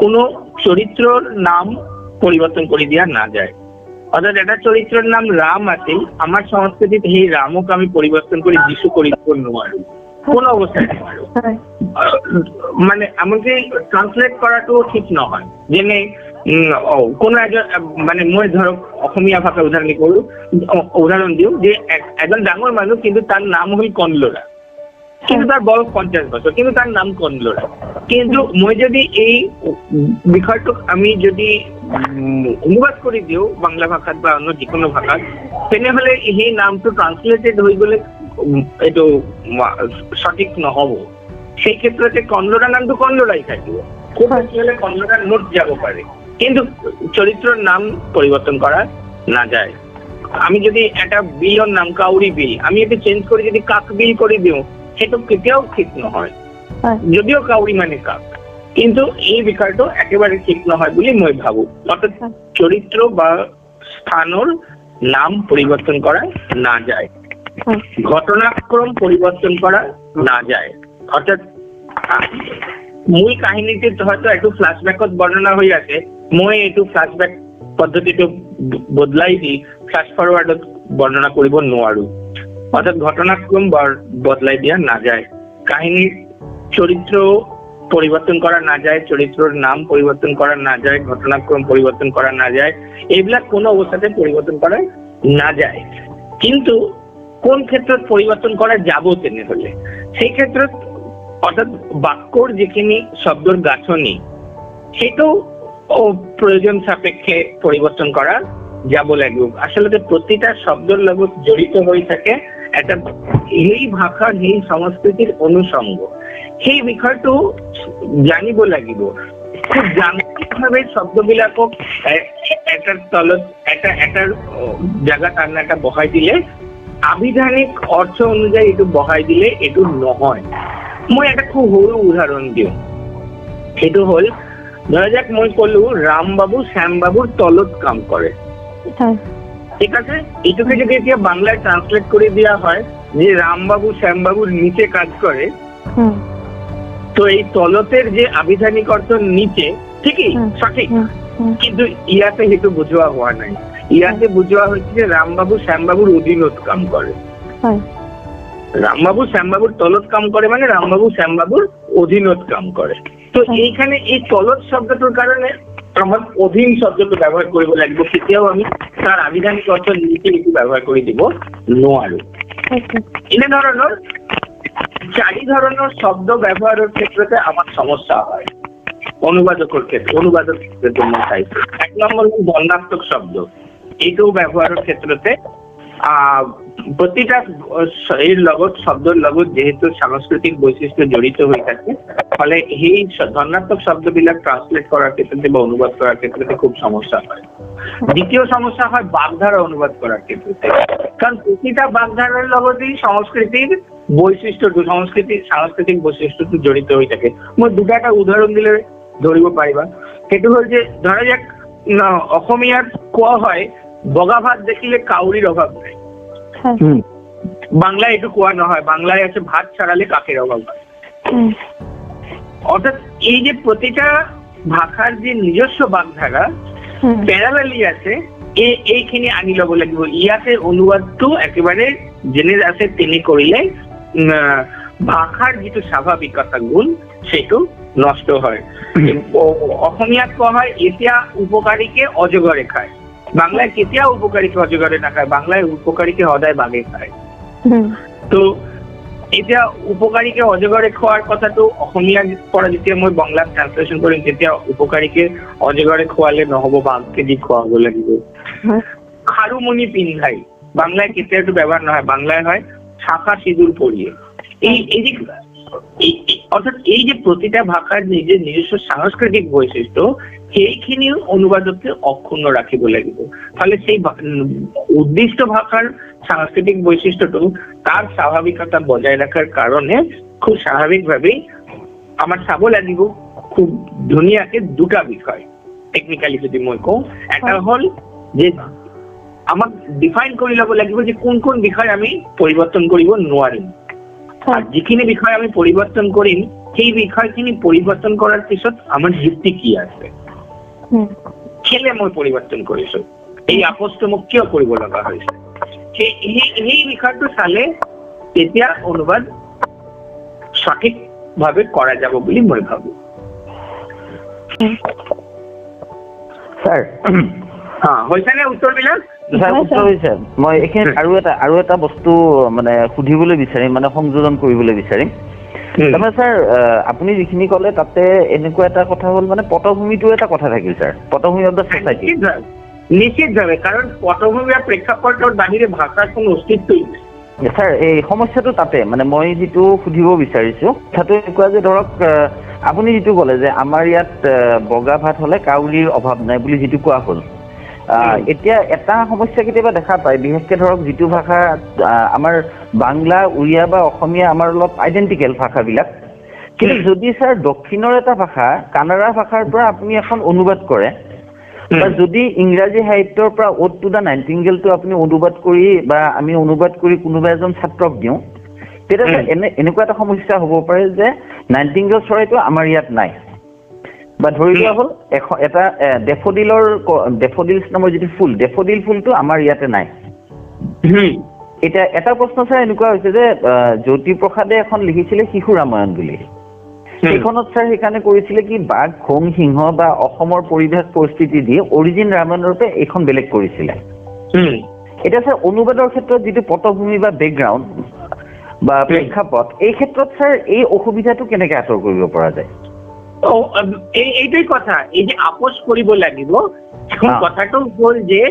কোনো চৰিত্ৰৰ নাম পৰিৱৰ্তন কৰি দিয়া নাযায়। অৰ্থাৎ এটা চৰিত্ৰেৰ নাম ৰাম আছিল, আমাৰ সংস্কৃতিতে সেই ৰামক আমি পৰিবৰ্তন কৰে যিশু কৰে দিব নোৱাৰো, কোনো অৱস্থাতে নোৱাৰো। মানে আমাকে ট্ৰান্সলেট কৰাটো ঠিক নহয়। যেনে কোনো মানে মই ধৰক অসমীয়া ভাষা উদাহৰণ দিওঁ যে এজন ডাঙৰ মানুহ কিন্তু তাৰ নাম হ'ল কনলৰা, কিন্তু তাৰ বয়স 50 বছৰ, কিন্তু তাৰ নাম কনলৰা। কিন্তু মই যদি এই বিষয়টোক আমি যদি অনুবাদ কৰি দিওঁ বাংলা ভাষাত বা অন্য যিকোনো ভাষাত, তেনেহলে সেই নামটো ট্রান্সলেটেড হৈ গলে এইটো সঠিক নহব। সেই ক্ষেত্ৰতে কনলৰা নামটো কনলৰাই থাকিব, খুব বেছি হলে কনলৰা নোট যাব পাৰে, কিন্তু চৰিত্ৰেৰ নাম পৰিবৰ্তন কৰা না যায়। আমি যদি একটা বিলৰ নাম কাউৰী বিল, আমি এটা চেঞ্জ কৰি যদি কাক বিল কৰি দিওঁ সেইটো কেতিয়াও ঠিক নহয়, যদিও কাউৰী মানে কাক, কিন্তু এই বিষয়টো একেবাৰে ঠিক নহয় বুলি মই ভাবো। অৰ্থাৎ চৰিত্ৰ বা স্থানৰ নাম পরিবর্তন করা না যায়, ঘটনাক্রম পরিবর্তন করা না যায়। অর্থাৎ মূল কাহিনীতে হয়তো একটু ফ্ল্যাশব্যাকত বর্ণনা হৈ আছে, মই এইটো ফ্ল্যাশব্যাক পদ্ধতিটো বদলাই দি ফ্ল্যাশ ফরওয়ার্ডত বর্ণনা কৰিব নোৱাৰো। অর্থাৎ ঘটনাক্রম বদলাই দিয়া না যায়, কাহিনীর চরিত্র পরিবর্তন করা না যায়, চরিত্রের নাম পরিবর্তন করা না যায়, ঘটনাক্রম পরিবর্তন করা না যায়, এইবিলাক কোনো অবস্থাতে পরিবর্তন করা না যায়। কিন্তু কোন ক্ষেত্ৰত পৰিবৰ্তন কৰা যাব তেনেহলে সেই ক্ষেত্ৰত অৰ্থাৎ বাক্যৰ যিখিনি শব্দৰ গাঁথনি সেইটো প্ৰয়োজন সাপেক্ষে পৰিবৰ্তন কৰা যাব লাগিব। আসলে প্ৰতিটা শব্দৰ লগত জড়িত হৈ থাকে এটা এই ভাষাৰ সেই সংস্কৃতিৰ অনুষঙ্গ, সেই বিষয়টো জানিব লাগিব। খুব যান্ত্ৰিকভাৱে শব্দবিলাকক এটাৰ তলত এটাৰ জায়গাত আন এটা বহাই দিলে, আবিধানিক অৰ্থ অনুযায়ী এইটো বহাই দিলে এইটো নহয়। মই এটা খুব সৰু উদাহৰণ দিওঁ, সেইটো হ'ল ধৰা যাক মই কলো রামবাবু শ্যামবাবুর তলত কাম করে, ঠিক আছে? এটাকে যদি এতিয়া বাংলায় ট্রান্সলেট করে দেওয়া হয় যে রামবাবু শ্যামবাবুর নিচে কাজ করে, তো এই তলতের যে আবিধানিক অর্থ নিচে ঠিকই সঠিক, কিন্তু ইয়াতে সেইটো বুঝোৱা হোৱা নাই। ইয়াতে বুঝোৱা হয়েছে যে রামবাবু শ্যামবাবুর অধীনত কাম করে। রামবাবু শ্যামবাবুর তলত কাম করে মানে রামবাবু শ্যামবাবুর অধীনত কাম করে। তো এইখানে এই তলত শব্দটোৰ কাৰণে আমাৰ অধীন শব্দটো ব্যবহাৰ কৰিব লাগিব, কেতিয়াও আমি তাৰ আবিধানিক অৰ্থ নিচে এইটো ব্যবহাৰ কৰি দিব নোৱাৰো। এনে ধৰণৰ 4 ধৰণৰ শব্দ ব্যবহাৰেৰ ক্ষেত্ৰতে আমাৰ সমস্যা হয় অনুবাদকৰ ক্ষেত্ৰে মই চাইছো। 1 নম্বৰ হল ধনাত্মক শব্দ, এইটো ব্যবহাৰেৰ ক্ষেত্ৰতে প্ৰতিটা এৰ লগত শব্দৰ লগত যেহেতু সাংস্কৃতিক বৈশিষ্ট্য জড়িত হৈ থাকে, ফলে সেই ধনাত্মক শব্দবিলাক ট্রান্সলেট করার ক্ষেত্রে বা অনুবাদ করার ক্ষেত্রে খুব সমস্যা হয়। দ্বিতীয় সমস্যা হয় বাগধারা অনুবাদ করার ক্ষেত্রে, কারণ প্রতিটা বাগধারার লগতেই সাংস্কৃতিক বৈশিষ্ট্য জড়িত হৈ থাকে। মই দুটা উদাহৰণ দিলে ধৰিব পাৰিবা। সেইটো হ'ল যে ধৰা যাক অসমীয়াত কোৱা হয় বগা ভাত দেখিলে কাউৰীৰ অভাৱ নাই, বাংলায় এটু কোয়া নহয়, বাংলায় আছে ভাত ছাড়ালে কাকের অভাব হয়। অর্থাৎ এই যে প্রতিটা ভাষার যে নিজস্ব বাগধারা প্যারালালি আছে, এইখিনি আনি লব লাগিব। ইয়াতে অনুবাদটো একেবারে যেনে আছে তেনে কৰিলে ভাষাৰ যিটো স্বাভাৱিকতা গুণ সেইটো নষ্ট হয়। অসমীয়াত কোৱা হয় এতিয়া উপকাৰীকে অজগৰে খায়, বাংলায় কেতিয়াও উপকাৰীকে অজগৰে নাখায়, বাংলায় উপকাৰীকে সদায় বাঘে খায়। তো এতিয়া উপকাৰীকে অজগৰে খোৱাৰ কথাটো অসমীয়াৰ পৰা যেতিয়া মই বাংলাত ট্ৰান্সলেশন কৰিম তেতিয়া উপকাৰীকে অজগৰে খোৱালে নহব, বাঘকে দি খোৱাব লাগিব। খাৰুমণি পিন্ধাই বাংলায় কেতিয়াও ব্যৱহাৰ নহয়, বাংলায় হয় শাখা সিঁদুর পরিয়ে। এই অর্থাৎ এই যে প্রতিটা ভাষার নিজের নিজস্ব সাংস্কৃতিক বৈশিষ্ট্য সেইখিনি অনুবাদকে অক্ষুণ্ণ রাখিব লাগিব। ফলে সেই উদ্দিষ্ট ভাষাৰ সাংস্কৃতিক বৈশিষ্ট্যটো তাৰ স্বাভাৱিকতা বজাই ৰখাৰ কাৰণে খুব স্বাভাৱিকভাৱেই আমাৰ চাব লাগিব খুব ধুনীয়াকে দুটা বিষয়। টেকনিক্যালি যদি মই কওঁ, এটা হ'ল যে আমাক ডিফাইন কৰি ল'ব লাগিব যে কোন কোন বিষয় আমি পৰিৱৰ্তন কৰিব নোৱাৰিম, আৰ যিখিনি বিষয় আমি পৰিবৰ্তন কৰিম সেই বিষয়খিনি পৰিবৰ্তন কৰাৰ পিছত আমাৰ যুক্তি কি আছে, খেলে মই পৰিবৰ্তন কৰিছো, এই আপোচটো মোক কিয় কৰিব লগা হৈছে, সেই বিষয়টো চালে তেতিয়া অনুবাদ সঠিকভাৱে কৰা যাব বুলি মই ভাবো। স্যাৰ হৈছেনে উত্তৰবিলাক? উত্তৰ হৈছে। মই এইখিনিত আৰু এটা বস্তু মানে সুধিবলৈ বিচাৰিম, মানে সংযোজন কৰিবলৈ বিচাৰিম। তাৰমানে স্যাৰ আপুনি যিখিনি ক'লে তাতে এনেকুৱা এটা কথা হ'ল মানে পটভূমিটো এটা কথা থাকিল স্যাৰ, পটভূমি অফ দ্য সোসাইটি। নিশ্চিতভাৱে, কাৰণ পটভূমি আৰু প্ৰেক্ষাপটৰ বাহিৰে ভাষাৰ কোনো অস্তিত্বই নাই। স্যাৰ এই সমস্যাটো তাতে মানে মই যিটো সুধিব বিচাৰিছো কথাটো এনেকুৱা যে ধৰক আপুনি যিটো ক'লে যে আমাৰ ইয়াত বগা ভাত হ'লে কাউৰীৰ অভাৱ নাই বুলি যিটো কোৱা হ'ল, এতিয়া এটা সমস্যা কেতিয়াবা দেখা পায়, বিশেষকে ধৰক যিটো ভাষা আমাৰ বাংলা, উৰিয়া বা অসমীয়া আমাৰ অলপ আইডেণ্টিকেল ভাষাবিলাক, কিন্তু যদি স্যাৰ দক্ষিণৰ এটা ভাষা কানাড়া ভাষাৰ পৰা আপুনি এখন অনুবাদ কৰে বা যদি ইংৰাজী সাহিত্যৰ পৰা অ'ড টু দ্য নাইটিংগেলটো আপুনি অনুবাদ কৰি বা আমি অনুবাদ কৰি কোনোবা এজন ছাত্ৰক দিওঁ, তেতিয়া এনেকুৱা এটা সমস্যা হ'ব পাৰে যে নাইটিংগেল চৰাইটো আমাৰ ইয়াত নাই, বা ধৰি লোৱা হ'ল এটা ডেফোডিলছ নামৰ যিটো ফুল, ডেফোডিল ফুলটো আমাৰ ইয়াতে নাই। এতিয়া এটা প্ৰশ্ন স্যাৰ এনেকুৱা হৈছে যে জ্যোতিপ্ৰসাদে এখন লিখিছিলে শিশু ৰামায়ণ বুলি, সেইখনত স্যাৰ সেইকাৰণে কৰিছিলে কি বাঘ, ঘোং, সিংহ বা অসমৰ পৰিৱেশ পৰিস্থিতি দি অৰিজিন ৰামায়ণৰ পৰা এইখন বেলেগ কৰিছিলে। এতিয়া স্যাৰ অনুবাদৰ ক্ষেত্ৰত যিটো পটভূমি বা বেকগ্ৰাউণ্ড বা প্ৰেক্ষাপট, এই ক্ষেত্ৰত স্যাৰ এই অসুবিধাটো কেনেকে আঁতৰ কৰিব পৰা যায়? এইটাই কথা, এই যে আপোচ কৰিব লাগিব। এখন কথাটো হ'ল যে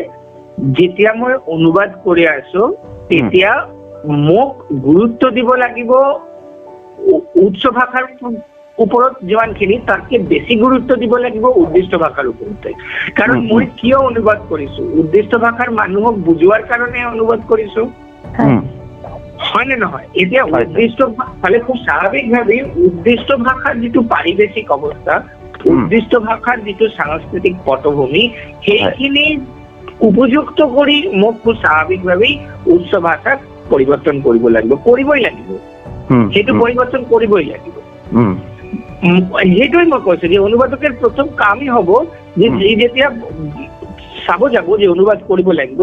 যেতিয়া মই অনুবাদ কৰি আছো তেতিয়া মোক গুৰুত্ব দিব লাগিব উচ্চ ভাষাৰ ওপৰত যিমানখিনি, তাতকে বেছি গুৰুত্ব দিব লাগিব উদ্দিষ্ট ভাষাৰ ওপৰতে। কাৰণ মই কিয় অনুবাদ কৰিছো, উদ্দিষ্ট ভাষাৰ মানুহক বুজোৱাৰ কাৰণে অনুবাদ কৰিছো, হয় নে নহয়? এতিয়া উদ্দিষ্ট ফালে খুব স্বাভাৱিকভাৱে উদ্দিষ্ট ভাষাৰ যিটো পাৰিৱেশিক অৱস্থা, উদ্দিষ্ট ভাষাৰ যিটো সাংস্কৃতিক পটভূমি, সেইখিনি উপযুক্ত কৰি মোক খুব স্বাভাৱিকভাৱেই উচ্চ ভাষাক পৰিৱৰ্তন কৰিব লাগিব, কৰিবই লাগিব, সেইটো পৰিৱৰ্তন কৰিবই লাগিব। সেইটোৱে মই কৈছো যে অনুবাদকেৰ প্ৰথম কামই হব যে যেতিয়া চাব যাব যে অনুবাদ কৰিব লাগিব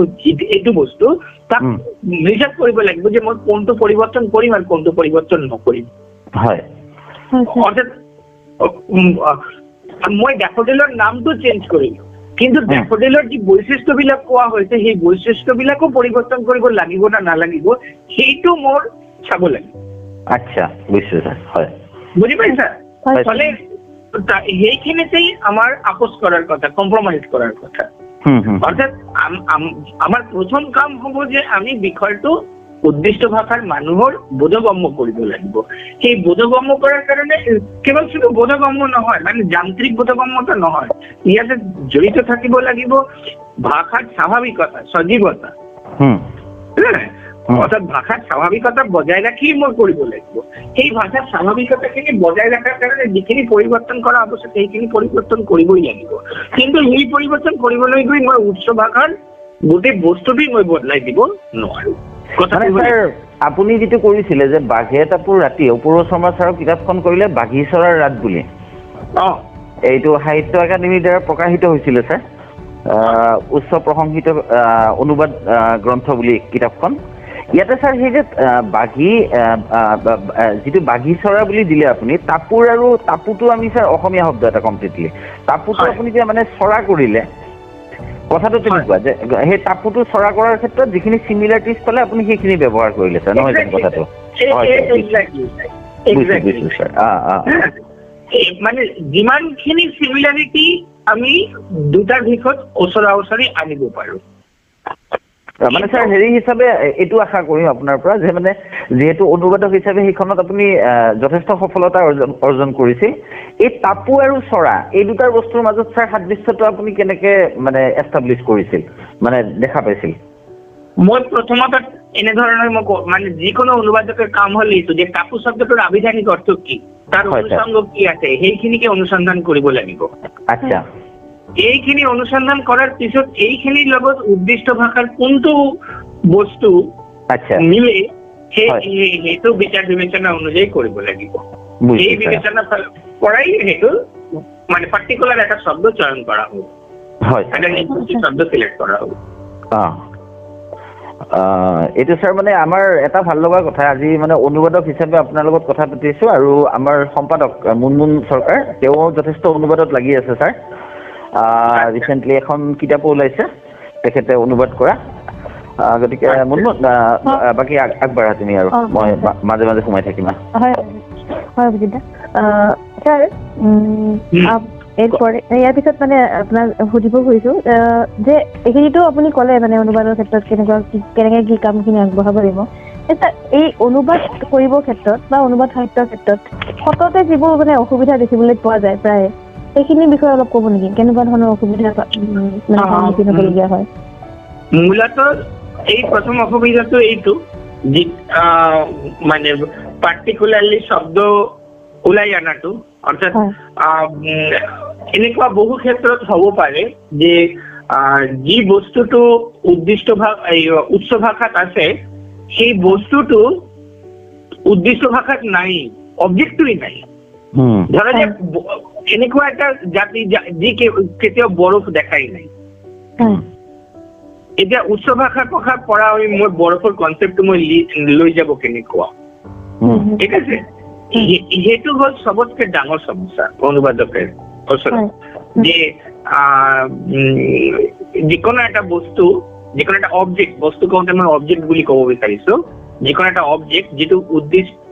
এইটো বস্তু, তাক ৰিচাৰ্চ কৰিব লাগিব যে মই কোনটো পৰিৱৰ্তন কৰিম আৰু কোনটো পৰিৱৰ্তন নকৰিম। হয়, অৰ্থাৎ মই ডেফোডিলৰ নামটো চেঞ্জ কৰিলো, কিন্তু ডেফোডিলৰ যি বৈশিষ্ট্যবিলাক কোৱা হৈছে সেই বৈশিষ্ট্যবিলাকো পৰিৱৰ্তন কৰিব লাগিব না নালাগিব সেইটো মোৰ চাব লাগিব। আচ্ছা, বুজিছো স্যাৰ। হয়, বুজি পাইছা? ফলে সেইখিনিতেই আমাৰ আপোচ কৰাৰ কথা, কম্প্ৰমাইজ কৰাৰ কথা। অৰ্থাৎ আমাৰ প্ৰথম কাম হব যে আমি বিষয়টো উদ্দিষ্ট ভাষাৰ মানুহৰ বোধগম্য কৰিব লাগিব। সেই বোধগম্য কৰাৰ কাৰণে কেৱল শুধু বোধগম্য নহয়, মানে যান্ত্ৰিক বোধগম্যতা নহয়, ইয়াতে জড়িত থাকিব লাগিব ভাষাৰ স্বাভাৱিকতা, সজীৱতা। অৰ্থাৎ ভাষাৰ স্বাভাৱিকতা বজাই ৰাখি মই কৰিব লাগিব। সেই ভাষাৰ স্বাভাৱিকতাখিনি বজাই ৰখাৰ কাৰণে যিখিনি পৰিৱৰ্তন কৰা আৱশ্যক সেইখিনি পৰিৱৰ্তন কৰিবই লাগিব, কিন্তু সেই পৰিৱৰ্তন কৰিবলৈ গৈ মই উচ্চ ভাষাৰ গোটেই বস্তুটোই মই বদলাই দিব নোৱাৰো। আপুনি যিটো কৰিছিলে যে বাঘে টাপুৰ ৰাতি, অপূৰ্ব শৰ্মা ছাৰৰ কিতাপখন কৰিলে বাঘী চৰাৰ ৰাত বুলি, এইটো সাহিত্য একাডেমীৰ দ্বাৰা প্ৰকাশিত হৈছিলে স্যাৰ, উচ্চ প্ৰশংসিত অনুবাদ গ্ৰন্থ বুলি কিতাপখন। ইয়াতে স্যাৰ সেই যে বাঘী যিটো বাঘী চৰা বুলি দিলে আপুনি, টাপুৰ আৰু টাপুটো আমি স্যাৰ অসমীয়া শব্দ এটা কমপ্লিটলি, টাপুটো আপুনি যে মানে চৰা কৰিলে, কথাটো তেনেকুৱা যে সেই টাপুটো চৰা কৰাৰ ক্ষেত্ৰত যিখিনি চিমিলাৰিটিজ পালে আপুনি সেইখিনি ব্যৱহাৰ কৰিলে স্যাৰ, নহয় জানো কথাটো? মানে যিমানখিনি চিমিলাৰিটি আমি দুটাৰ দিশত ওচৰা ওচৰি আনিব পাৰো। মানে ছাৰ হেৰি হিচাপে এইটো আশা কৰিম আপোনাৰ পৰা যে মানে যিহেতু অনুবাদক হিচাপে সেইখনত আপুনি যথেষ্ট সফলতা অৰ্জন কৰিছিল, এই টাপু আৰু চৰা এই দুটাৰ বস্তুৰ মাজত ছাৰ সাদৃশ্যটো আপুনি কেনেকে মানে এষ্টাব্লিছ কৰিছিল, মানে দেখা পাইছিল? মই প্ৰথমতে এনেধৰণৰ মই মানে যিকোনো অনুবাদকেৰ কাম হল এইটো যে টাপু শব্দটোৰ আভিধানিক অৰ্থ কি, তাৰ অনুষঙ্গ কি আছে সেইখিনিকে অনুসন্ধান কৰিব লাগিব। আচ্ছা, এইখিনি অনুসন্ধান কৰাৰ পিছত এইখিনিৰ লগত উদ্দিষ্ট ভাষাৰ কোনটো বস্তু আচ্ছা মিলে সেইটো বিচাৰ বিবেচনা অনুযায়ী কৰিব লাগিব। এই বিবেচনা পৰাই সেইটো মানে পাৰ্টিকুলাৰ এটা শব্দ চয়ন কৰা হ'ব, এটা নিৰ্দিষ্ট শব্দ সিলেক্ট কৰা হ'ব। এইটো ছাৰ মানে আমাৰ এটা ভাল লগা কথা, আজি মানে অনুবাদক হিচাপে আপোনাৰ লগত কথা পাতিছো আৰু আমাৰ সম্পাদক মুনমুন চৰকাৰ তেওঁ যথেষ্ট অনুবাদত লাগি আছে ছাৰ। ৰিচেণ্টলি এখন কিতাপো ওলাইছে তেখেতে অনুবাদ কৰা, গতিকে মুনমুন বাকী আগবাঢ়া তুমি আৰু মই মাজে মাজে সোমাই থাকিম। হয় হয় বুজিলা ছাৰ, ইয়াৰ পিছত মানে আপোনাক সুধিব খুজিছো যে এইখিনিতো আপুনি ক'লে মানে অনুবাদৰ ক্ষেত্ৰত কেনেকে কি কামখিনি আগবঢ়াব লাগিব। এই অনুবাদ কৰিবৰ ক্ষেত্ৰত বা অনুবাদ সাহিত্যৰ ক্ষেত্ৰত সততে যিবোৰ মানে অসুবিধা দেখিবলৈ পোৱা যায় প্ৰায়, সেইখিনি বিষয়ে অলপ ক'ব নেকি? কেনেকুৱা ধৰণৰ অসুবিধা সন্মুখীন হ'বলগীয়া হয়? মূলত এই প্ৰথম অসুবিধাটো এইটো যে মানে পাৰ্টিকুলাৰলি শব্দ ওলাই অনাটো, অৰ্থাৎ এনেকুৱা বহু ক্ষেত্ৰত হ'ব পাৰে যে যি বস্তুটো উদ্দিষ্ট উচ্চ ভাষাত আছে সেই বস্তুটো উদ্দিষ্ট ভাষাত নাই, অবজেক্টটোই নাই। ধৰা যে এনেকুৱা এটা জাতি যি কেতিয়াও বৰফ দেখাই নাই, এতিয়া উচ্চ ভাষাৰ পৰা মই বৰফৰ কনচেপ্টটো মই লৈ যাব কেনেকুৱা, ঠিক আছে? সেইটো হ'ল চবতকে ডাঙৰ সমস্যা অনুবাদকেৰ ওচৰত, যে যিকোনো এটা বস্তু, যিকোনো এটা অবজেক্ট, বস্তু কওঁতে মই অবজেক্ট বুলি ক'ব বিচাৰিছো, যিকোনো এটা অবজেক্ট যিটো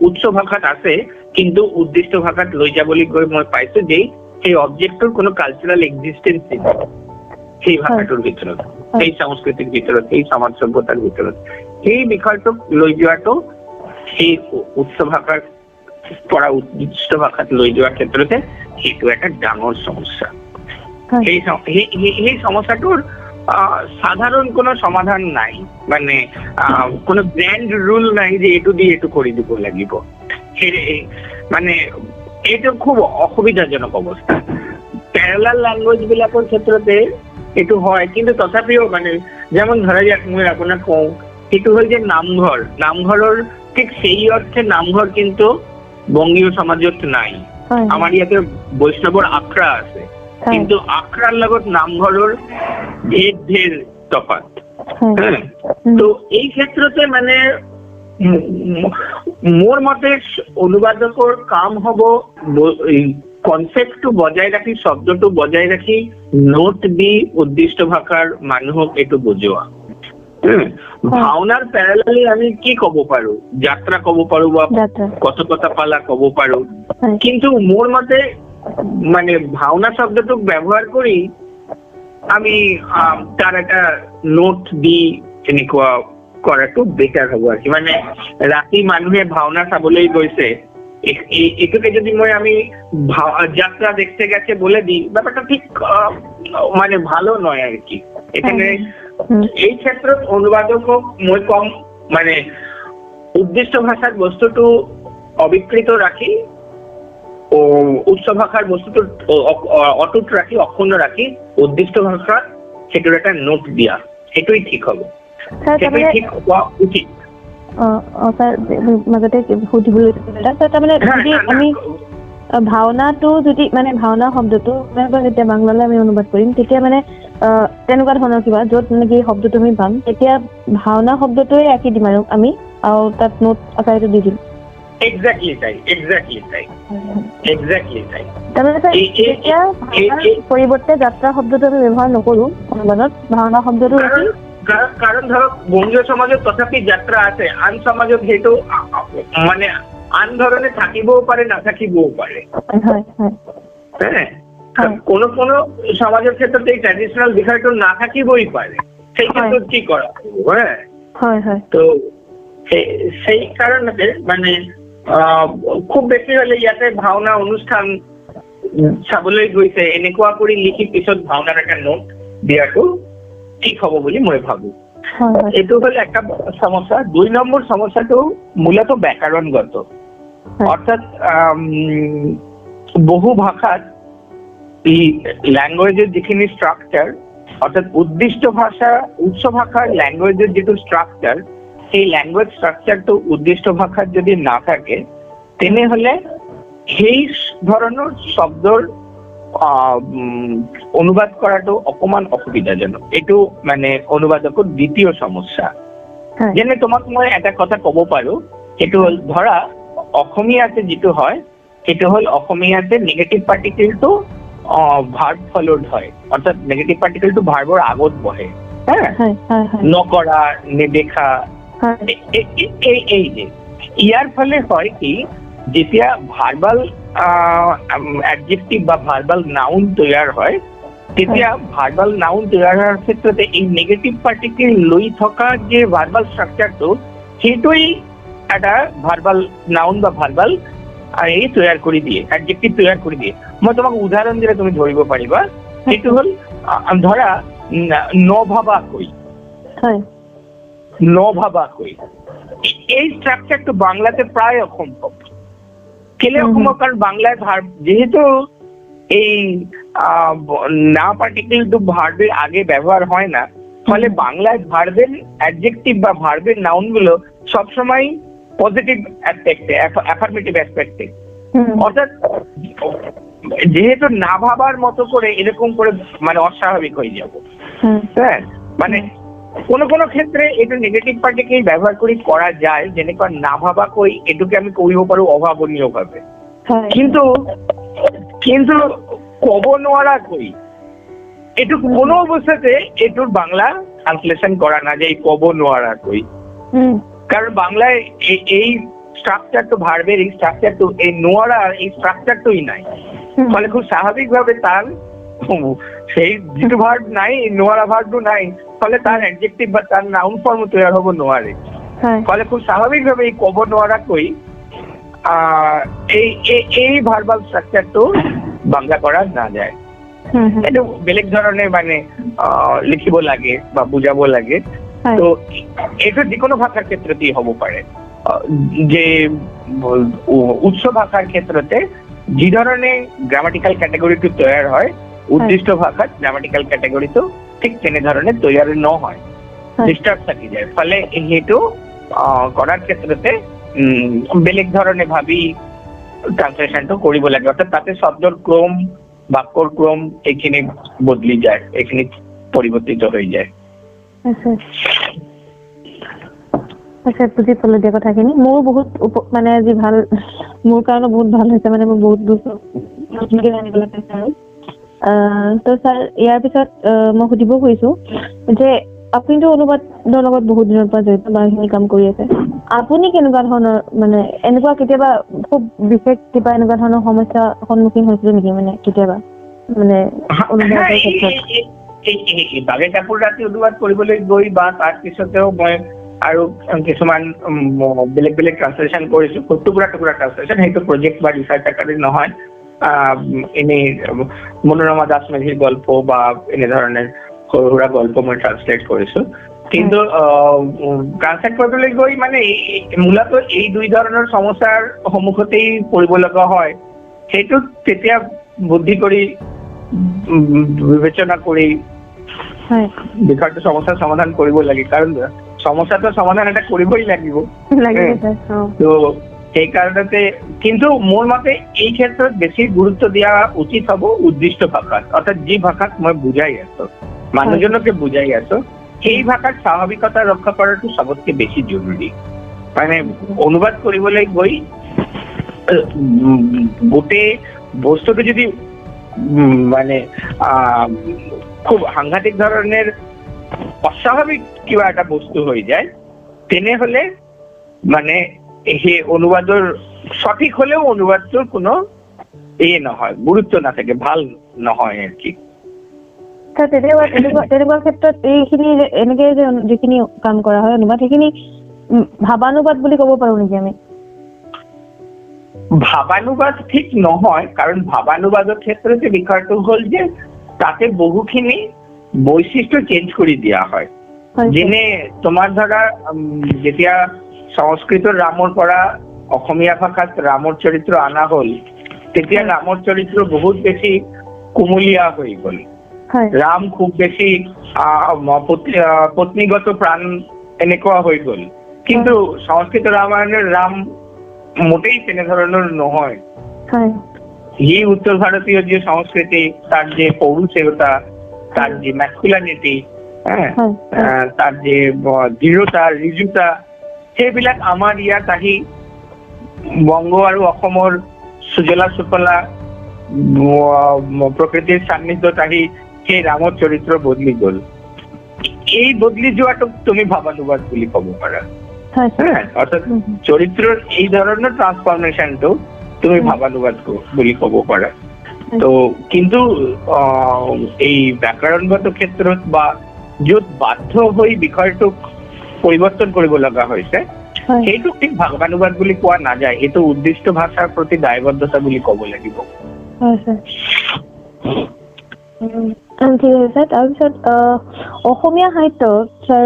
উচ্চ ভাষাত আছে কিন্তু উদ্দিষ্ট ভাষাত লৈ যাবলৈ গৈ মই পাইছো যে সেই অবজেক্টটোৰ কোনো কালচাৰেল এক্সিষ্টেন্স নাই সেই ভাষাটোৰ ভিতৰত, সেই সংস্কৃতিৰ ভিতৰত, সেই সমাজ সভ্যতাৰ ভিতৰত। সেই বিষয়টোক লৈ যোৱাটো সেই উচ্চ ভাষাৰ পৰা উদ্দিষ্ট ভাষাত লৈ যোৱাৰ ক্ষেত্ৰতে সেইটো এটা ডাঙৰ সমস্যা। সেই সমস্যাটোৰ সাধাৰণ কোনো সমাধান নাই, মানে কোনো গ্ৰেণ্ড ৰুল নাই যে এইটো দি এইটো কৰি দিব লাগিব। মানে এইটো খুব অসুবিধাজনক অৱস্থা। প্যাৰালাল ল্যাঙ্গুয়েজ বিলাকৰ ক্ষেত্ৰতে এইটো হয়, কিন্তু তথাপিও মানে যেমন ধৰা যাক মই আপোনাক কওঁ, সেইটো হ'ল যে নামঘৰৰ ঠিক সেই অৰ্থে নামঘৰ কিন্তু বঙ্গীয় সমাজত নাই। আমাৰ ইয়াতে বৈষ্ণৱৰ আখৰা আছে, কিন্তু আখৰাৰ লগত নামঘৰৰ ঢেৰ তফাৎ। তো এই ক্ষেত্ৰতে মানে মোৰ মতে অনুবাদকৰ কাম হ'ব কনচেপ্টটো বজাই ৰাখি, শব্দটো বজাই ৰাখি নোট দি উদ্দিষ্ট ভাষাৰ মানুহক এইটো বুজোৱা। ভাওনাৰ প্যাৰালালি আমি কি ক'ব পাৰো, যাত্ৰা ক'ব পাৰো বা কথকতা পালা ক'ব পাৰো, কিন্তু মোৰ মতে মানে ভাওনা শব্দটোক ব্যৱহাৰ কৰি আমি তাৰ এটা নোট দি এনেকুৱা কৰাটো বেটাৰ হ'ব আৰু কি। মানে ৰাতি মানুহে ভাওনা চাবলৈ গৈছে, এটুকে যদি আমি যাত্রা দেখতে গেছে বলে দিই, ব্যাপারটা ঠিক মানে ভালো নয় আর কি। এখানে এই ক্ষেত্ৰত অনুবাদকক মই কম মানে উদ্দিষ্ট ভাষাৰ বস্তুটো অবিকৃত ৰাখি ও উচ্চ ভাষাৰ বস্তুটো অটুট ৰাখি, অক্ষুণ্ণ ৰাখি উদ্দিষ্ট ভাষাত সেইটোৰ এটা নোট দিয়া, সেইটোই ঠিক হ'ব, সেইটোই ঠিক হোৱা উচিত। মাজতে সুধিবলৈ তাৰমানে যদি আমি ভাওনাটো যদি মানে ভাওনা শব্দটো যেতিয়া বাংলালৈ আমি অনুবাদ কৰিম, তেতিয়া মানে তেনেকুৱা ধৰণৰ কিবা য'ত নেকি শব্দটো আমি পাম, তেতিয়া ভাওনা শব্দটোৱে ৰাখি দিম আৰু আমি, আৰু তাত নোট আকাৰেটো দি দিম। এক্স্যাক্টলি তাই। তাৰমানে তেতিয়া পৰিৱৰ্তে যাত্ৰা শব্দটো আমি ব্যৱহাৰ নকৰো অনুবাদত, ভাওনা শব্দটো ৰাখি। কাৰণ ধৰক বঙ্গীয় সমাজত তথাপি যাত্ৰা আছে, আন সমাজত সেইটো মানে আন ধৰণে থাকিবও পাৰে, নাথাকিবও পাৰে। কোনো সমাজৰ ক্ষেত্ৰত এই ট্ৰেডিশনাল বিষয়টো নাথাকিবই পাৰে। সেই ক্ষেত্ৰত কি কৰা তো সেই কাৰণতে মানে খুব বেছি হলে ইয়াতে ভাওনা অনুষ্ঠান চাবলৈ গৈছে এনেকুৱা কৰি লিখি পিছত ভাওনাৰ এটা নোট দিয়াটো ঠিক হ'ব বুলি মই ভাবো। এইটো হল একটা সমস্যা। 2 নম্বৰ সমস্যাটো মূলত ব্যাকৰণগত, অর্থাৎ বহু ভাষাত ল্যাঙ্গুয়েজের যিখিনি স্ট্রাকচার, অর্থাৎ উদ্দিষ্ট ভাষা উৎস ভাষার ল্যাঙ্গুয়েজের যেটো স্ট্রাকচার, সেই ল্যাঙ্গুয়েজ স্ট্রাকচারটো উদ্দিষ্ট ভাষাত যদি না থাকে তেনেহলে সেই ধৰণৰ শব্দৰ অনুবাদ কৰাটো অকমান অসুবিধাজনক। এইটো মানে অনুবাদকৰ দ্বিতীয় সমস্যা। যেনে তোমাক মই এটা কথা ক'ব পাৰো, সেইটো হল ধৰা অসমীয়াতে যিটো হয় সেইটো হল অসমীয়াতে নেগেটিভ পাৰ্টিকেলটো ভাৰ্ব ফলোড হয়, অৰ্থাৎ নেগেটিভ পাৰ্টিকেলটো ভাৰ্বৰ আগত বহে। নকৰা, নেদেখা, এই যে ইয়াৰ ফলে হয় কি যেতিয়া ভাৰ্বাল অ্যাডজেক্টিভ বা ভাৰ্বাল নাউন তৈয়াৰ হয় তেতিয়া ভাৰ্বাল নাউন তৈয়াৰ হোৱাৰ ক্ষেত্ৰতে এই নেগেটিভ পাৰ্টিকেল লৈ থকা যে ভাৰ্বাল স্ট্ৰাকচাৰটো সেইটোই এটা ভাৰ্বাল নাউন বা ভাৰ্বাল এই তৈয়াৰ কৰি দিয়ে, অ্যাডজেক্টিভ তৈয়াৰ কৰি দিয়ে। মই তোমাক উদাহৰণ দিলে তুমি ধৰিব পাৰিবা। সেইটো হল ধৰা নভাবাকৈ, নভাবাকৈ, এই স্ট্রাকচারটো বাংলাতে প্রায় অসম্ভব। কেলে অসম্ভব? কারণ বাংলায় ভার্ব যেহেতু এই না পার্টিকেলটো ভার্বের আগে ব্যবহার হয় না, ফলে বাংলায় ভার্বের অ্যাডজেক্টিভ বা ভার্বের নাউনগুলো সবসময় পজিটিভ অ্যাসপেক্টে, অ্যাফার্মেটিভ অ্যাসপেক্টে, অর্থাৎ যেহেতু না ভাবার মতো করে এরকম করে মানে অস্বাভাবিক হয়ে যাব। হ্যাঁ, মানে কোনো ক্ষেত্রে এইটো নেগেটিভ পার্টিকেল ব্যবহার কৰি কৰা যায়, যেনেকুৱা না ভাবাকৈ এইটোকে আমি কৰিব পাৰো অভাৱনীয় ভাবে, কিন্তু কব নোৱাৰাকৈ এইটো কোনো অৱস্থাতে এইটোৰ বাংলা ট্ৰান্সলেশন কৰা না যায় কব নোৱাৰাকৈ। কারণ বাংলায় এই স্ট্রাকচারটো ভার্বের এই স্ট্রাকচারটো এই নোয়ারার এই স্ট্রাকচারটোই নাই, ফলে খুব স্বাভাবিকভাবে তার সেই যেটো ভার্ব নাই, নোয়ারা ভার্বটো নাই, ফলে তার অ্যাডজেক্টিভ বা তার নাউন ফর্ম তৈরি হব নোয়ারে। ফলে খুব স্বাভাবিকভাবে এই কব নোৱাৰাকৈ এই ভাৰ্বাল স্ট্ৰাকচাৰটো বাংলা কৰা না যায়। এটা বেলেগ ধৰনেৰ মানে লিখিব লাগে বা বুঝাব লাগে। তো এইটো যিকোনো ভাষাৰ ক্ষেত্ৰতেই হ'ব পাৰে। যে উৎস ভাষাৰ ক্ষেত্ৰতে যি ধৰণে গ্ৰামাটিক্যাল ক্যাটেগৰিটো তৈয়াৰ হয়, উদ্দিষ্ট ভাষাত গ্ৰামাটিক্যাল ক্যাটেগৰিটো ঠিক তেনেধৰণে তৈয়াৰ নহয়, ডিস্টাৰ্ব থাকি যায়। ফলে সেইটো কৰাৰ ক্ষেত্ৰতে বেলেগ ধৰণে ভাবি ট্ৰান্সলেশনটো কৰিব লাগে, অৰ্থাৎ তাতে শব্দৰ ক্ৰম, বাক্যৰ ক্ৰম এইখিনি বদলি যায়, এইখিনি পৰিৱৰ্তিত হৈ যায়। আচ্ছা, বুজি পালো দিয়া কথাখিনি। মোৰো বহুত মানে আজি ভাল, মোৰ কাৰণে বহুত ভাল হৈছে, মানে মই বহুত নতুনকে জানিবলৈ পাইছো। আৰু তো ছাৰ ইয়াৰ পিছত মই সুধিব খুজিছো যে আপুনিতো অনুবাদৰ লগত বহুত দিনৰ পৰা জড়িত বা এইখিনি কাম কৰি আছে, আপুনি কেনেকুৱা ধৰণৰ মানে এনেকুৱা কেতিয়াবা খুব বিশেষ কিবা এনেকুৱা ধৰণৰ সমস্যা সন্মুখীন হৈছিল নেকি? মানে কেতিয়াবা মানে অনুবাদৰ ক্ষেত্ৰত বাগে কাপোৰ ৰাতি অনুবাদ কৰিবলৈ গৈ বা তাৰ পিছতেও মই আৰু কিছুমান বেলেগ বেলেগ ট্ৰান্সলেশন কৰিছো, টুকুৰা ট্ৰান্সলেশন, সেইটো প্ৰজেক্ট বা ৰিচাৰ্চ আকাৰে নহয়, এনেই মনোৰমা দাস মেধিৰ গল্প বা এনে ধৰণৰ সৰু সুৰা গল্প মই ট্ৰান্সলেট কৰিছো। কিন্তু ট্ৰান্সলেট কৰিবলৈ গৈ মানে মূলত এই দুই ধৰণৰ সমস্যাৰ সন্মুখতেই পৰিব লগা হয়। সেইটো তেতিয়া বুদ্ধি কৰি বিবেচনা কৰি বিষয়টো সমস্যাৰ সমাধান কৰিব লাগে, কাৰণ সমস্যাটো সমাধান এটা কৰিবই লাগিব। তো সেই কাৰণতে কিন্তু মোৰ মতে এই ক্ষেত্ৰত বেছি গুৰুত্ব দিয়া উচিত হ'ব উদ্দিষ্ট ভাষাত, অৰ্থাৎ যি ভাষাত মই বুজাই আছো, মানুহজনকে বুজাই আছো, সেই ভাষাৰ স্বাভাৱিকতা ৰক্ষা কৰাটো সবতকে বেছি জৰুৰী। মানে অনুবাদ কৰিবলৈ গৈ গোটেই বস্তুটো যদি মানে খুব সাংঘাতিক ধৰনেৰ অস্বাভাবিক কিবা একটা বস্তু হয়ে যায়, তেনেহলে মানে সেই অনুবাদৰ সঠিক হলেও অনুবাদটোৰ কোনো নহয়, গুৰুত্ব না থাকে, ভাল নহয় আৰ কি। তেনেকুৱা ক্ষেত্ৰত এইখিনি এনেকে যে যিখিনি কাম কৰা হয় অনুবাদ সেইখিনি ভাৱানুবাদ বুলি ক'ব পাৰো নেকি আমি? ভাৱানুবাদ ঠিক নহয়, কাৰণ ভাৱানুবাদৰ ক্ষেত্ৰতে বিষয়টো হ'ল যে তাতে বহুখিনি বৈশিষ্ট্য চেঞ্জ কৰি দিয়া হয়। যেনে তোমাৰ ধৰা যেতিয়া সংস্কৃতৰ ৰামৰ পৰা অসমীয়া ভাষাত ৰামৰ চৰিত্ৰ অনা হ'ল, তেতিয়া ৰামৰ চৰিত্ৰ বহুত বেছি কুমলীয়া হৈ গ'ল। ৰাম খুব বেছি পত্নীগত প্ৰাণ এনেকুৱা হৈ গ'ল। কিন্তু সংস্কৃত ৰামায়ণৰ ৰাম মোটেই তেনেধৰণৰ নহয়। সি উত্তৰ ভাৰতীয় যে সংস্কৃতি, তাৰ যে পৌৰুষেয়তা, তাৰ যে ম্যাস্কুলানিটি, তাৰ যে দৃঢ়তা, ঋজুতা, সেইবিলাক আমাৰ ইয়াত আহি বংগ আৰু অসমৰ সুজলা সুফলা প্ৰকৃতিৰ সান্নিধ্যত আহি সেই ৰামৰ চৰিত্ৰ বদলি গ'ল। এই বদলি যোৱাটোক তুমি ভাৱানুবাদ বুলি ক'ব পাৰা। অৰ্থাৎ চৰিত্ৰৰ এই ধৰণৰ ট্ৰান্সফৰমেশনটো তুমি ভাৱানুবাদ বুলি ক'ব পাৰা। তো কিন্তু এই ব্যাকৰণগত ক্ষেত্ৰত বা য'ত বাধ্য হৈ বিষয়টোক পৰিৱৰ্তন কৰিব লগা হৈছে, সেইটোক ঠিক ভাৱানুবাদ বুলি কোৱা নাযায়, এইটো উদ্দিষ্ট ভাষাৰ প্ৰতি দায়বদ্ধতা বুলি ক'ব লাগিব। ঠিক আছে ছাৰ। তাৰপিছত অসমীয়া সাহিত্য ছাৰ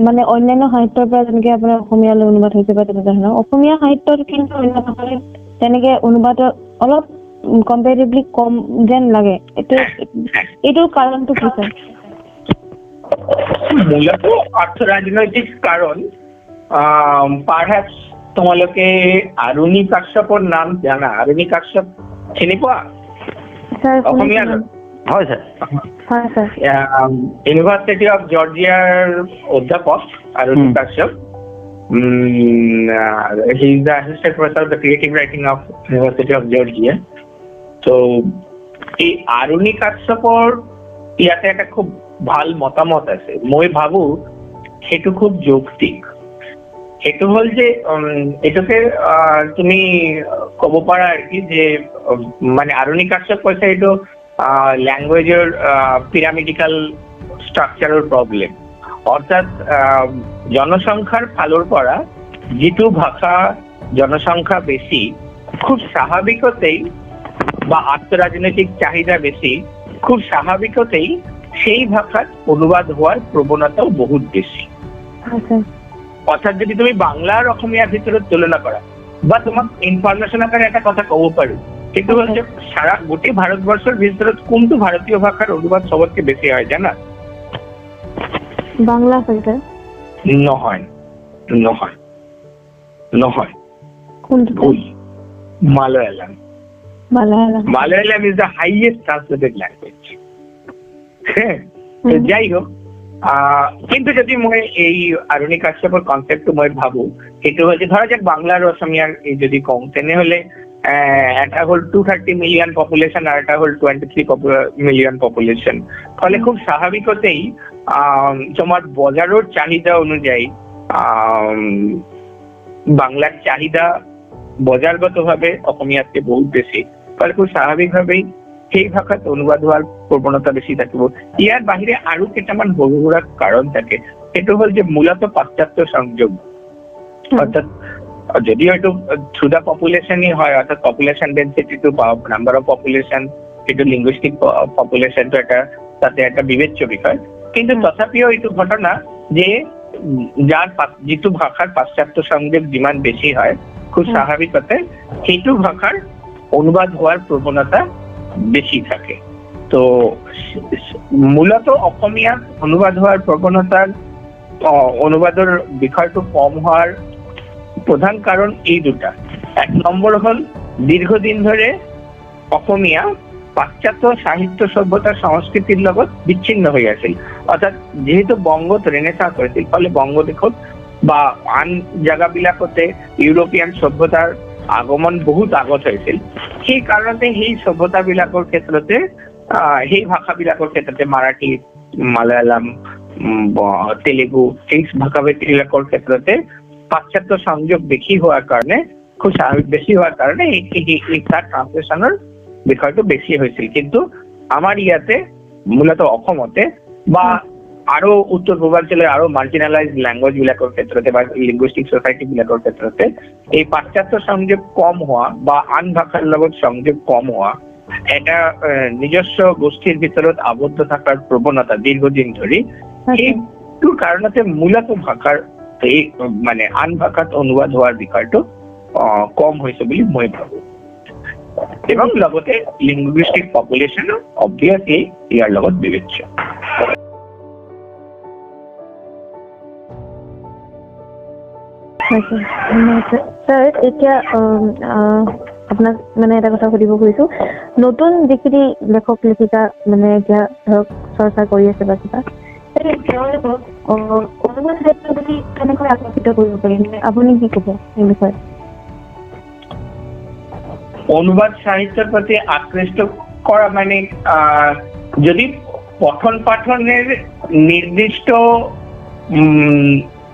মানে অন্যান্য সাহিত্যৰ পৰা যেনেকে আপোনাৰ অসমীয়ালৈ অনুবাদ হৈছে বা তেনেকুৱা ধৰণৰ অসমীয়া সাহিত্যত কিন্তু অন্য ভাষালৈ তেনেকে অনুবাদৰ অলপ কম্পেৰেটিভলি কম যেন লাগে। এইটোৰ কাৰণটো কি ছাৰ? মূলত অৰ্থৰাজনৈতিক কাৰণ। পাৰহ্যাপস তোমালোকে আৰুণি কাশ্যপৰ নাম জানা? আৰুণি কাশ্যপ চিনি পোৱা? অসমীয়া হয় ছাৰ। ইউনিভাৰ্চিটি অফ জৰ্জিয়াৰ অধ্যাপক Aruni Kashyap. He is the assistant professor of the creative writing of University of Georgia. So এই আৰুণি কাশ্যপৰ ইয়াতে এটা খুব ভাল মতামত আছে, মই ভাবো সেইটো খুব যৌক্তিক। সেইটো হ'ল যে এইটোকে তুমি ক'ব পাৰা আৰু কি যে মানে আৰুণি কাশ্যপ কৈছে এইটো ল্যাঙ্গুয়েজৰ পিৰামিডিকেল ষ্ট্ৰাকচাৰৰ প্ৰব্লেম। অৰ্থাৎ জনসংখ্যাৰ ফালৰ পৰা যিটো ভাষা জনসংখ্যা বেছি, খুব স্বাভাৱিকতেই বা আন্তঃৰাজনৈতিক চাহিদা বেছি, খুব স্বাভাৱিকতেই সেই ভাষাত অনুবাদ হোৱাৰ প্ৰৱণতাও বহুত বেছি। অর্থাৎ যদি তুমি বাংলা আর অসমীয়ার ভিতরে তুলনা করা, বা তোমাক ইনফরমেশন আকারে একটা কথা কব পারো, কিন্তু হচ্ছে সারা গোটে ভারতবর্ষের ভিতরে কোনটো ভারতীয় ভাষার অনুবাদ সবচেয়ে বেশি হয় জানা? বাংলা হইছে নহয়, নহয়, নহয়, কোনটো? ভুল। Malayalam. Malayalam is the highest translated language. যাই হোক, কিন্তু যদি মই এই আৰুণি কাশ্যপৰ কনচেপ্টটো মই ভাবো, সেইটো হৈছে ধৰা যাক বাংলা আৰু অসমীয়াৰ যদি কওঁ, তেনেহলে এটা হ'ল 230 মিলিয়ন পপুলেশ্যন আৰু এটা হ'ল 23 মিলিয়ন পপুলেশ্যন। ফলে খুব স্বাভাৱিকতেই তোমাৰ বাজাৰেৰ চাহিদা অনুযায়ী বাংলাৰ চাহিদা বজাৰগতভাবে অসমীয়াতকে বহুত বেশি। ফলে খুব স্বাভাৱিকভাৱেই সেই ভাষাত অনুবাদ হোৱাৰ প্ৰৱণতা বেছি থাকিব। ইয়াৰ বাহিৰে আৰু কেইটামান সৰু সুৰা কাৰণ থাকে। সেইটো হ'ল যে মূলত পাশ্চাত্য সংযোগ, অৰ্থাৎ যদিও এইটো থ্ৰু দ্য পপুলেশ্যনই হয়, অৰ্থাৎ পপুলেশ্যন ডেন্সিটিটো বা নাম্বাৰ অফ পপুলেশ্যন, সেইটো লিংগুইষ্টিক পপুলেশ্যনটো তাতে এটা বিবেচ্য বিষয়, কিন্তু তথাপিও এইটো ঘটনা যে যাৰ যিটো ভাষাৰ পাশ্চাত্য সংযোগ যিমান বেছি হয়, খুব স্বাভাৱিকতে সেইটো ভাষাৰ অনুবাদ হোৱাৰ প্ৰৱণতা বেশি থাকে। তো মূলত অসমীয়া অনুবাদ হওয়ার প্রবণতার অনুবাদের বিষয়টো কম হওয়ার প্রধান কারণ এই দুটা। এক নম্বর হল দীর্ঘদিন ধরে অসমীয়া পাশ্চাত্য সাহিত্য সভ্যতার সংস্কৃতির লগত বিচ্ছিন্ন হয়ে আছিল। অর্থাৎ যেহেতু বঙ্গত রেনেসাঁস হয়েছিল, ফলে বঙ্গদেশত বা আন জায়গাবিলাকতে ইউৰোপিয়ান সভ্যতাৰ আগমন বহুত আগত হৈছিল। সেই কাৰণতে সেই সভ্যতাবিলাকৰ ক্ষেত্ৰতে, সেই ভাষাবিলাকৰ ক্ষেত্ৰতে মাৰাঠী, মালায়ালাম, তেলেগু, এই ভাষাবিলাকৰ ক্ষেত্ৰতে পাশ্চাত্য সংযোগ বেশি হোৱাৰ কাৰণে, খুব স্বাভাৱিক বেশি হোৱাৰ কাৰণে এই ট্ৰান্সলেশ্যনৰ বিষয়টো বেছি হৈছিল। কিন্তু আমাৰ ইয়াতে মূলত অসমতে বা আৰু উত্তৰ পূৰ্বাঞ্চলৰ আৰু মাৰ্জিনালাইজ ল্যাঙ্গুৱেজ বিলাকৰ ক্ষেত্ৰতে বা লিংগুইষ্টিক সোসাইটি বিলাকৰ ক্ষেত্ৰতে এই পাশ্চাত্য সংযোগ কম হোৱা বা আন ভাষাৰ লগত সংযোগ কম হোৱা এটা নিজস্ব গোষ্ঠীৰ ভিতৰত আবদ্ধ থকাৰ প্ৰৱণতা দীৰ্ঘদিন ধৰি এইটোৰ কাৰণতে মূলত ভাষাৰ এই মানে আন ভাষাত অনুবাদ হোৱাৰ বিষয়টো কম হৈছে বুলি মই ভাবো এবং লগতে লিংগুইষ্টিক পপুলেশ্যনো অবভিয়াছলি ইয়াৰ লগত বিবেচ্য স্যার এতিয়া আপোনাক মানে এটা কথা সুধিব খুজিছো নতুন যিখিনি লেখক লেখিকা মানে এতিয়া ধৰক চৰ্চা কৰি আছে বা কিবা তেওঁলোকক অনুবাদ সাহিত্য বুলি কেনেকৈ আকৰ্ষিত কৰিব পাৰি মানে আপুনি কি ক'ব এই বিষয়ে অনুবাদ সাহিত্যের প্রতি আকৃষ্ট করা মানে যদি পঠন পাঠনের নির্দিষ্ট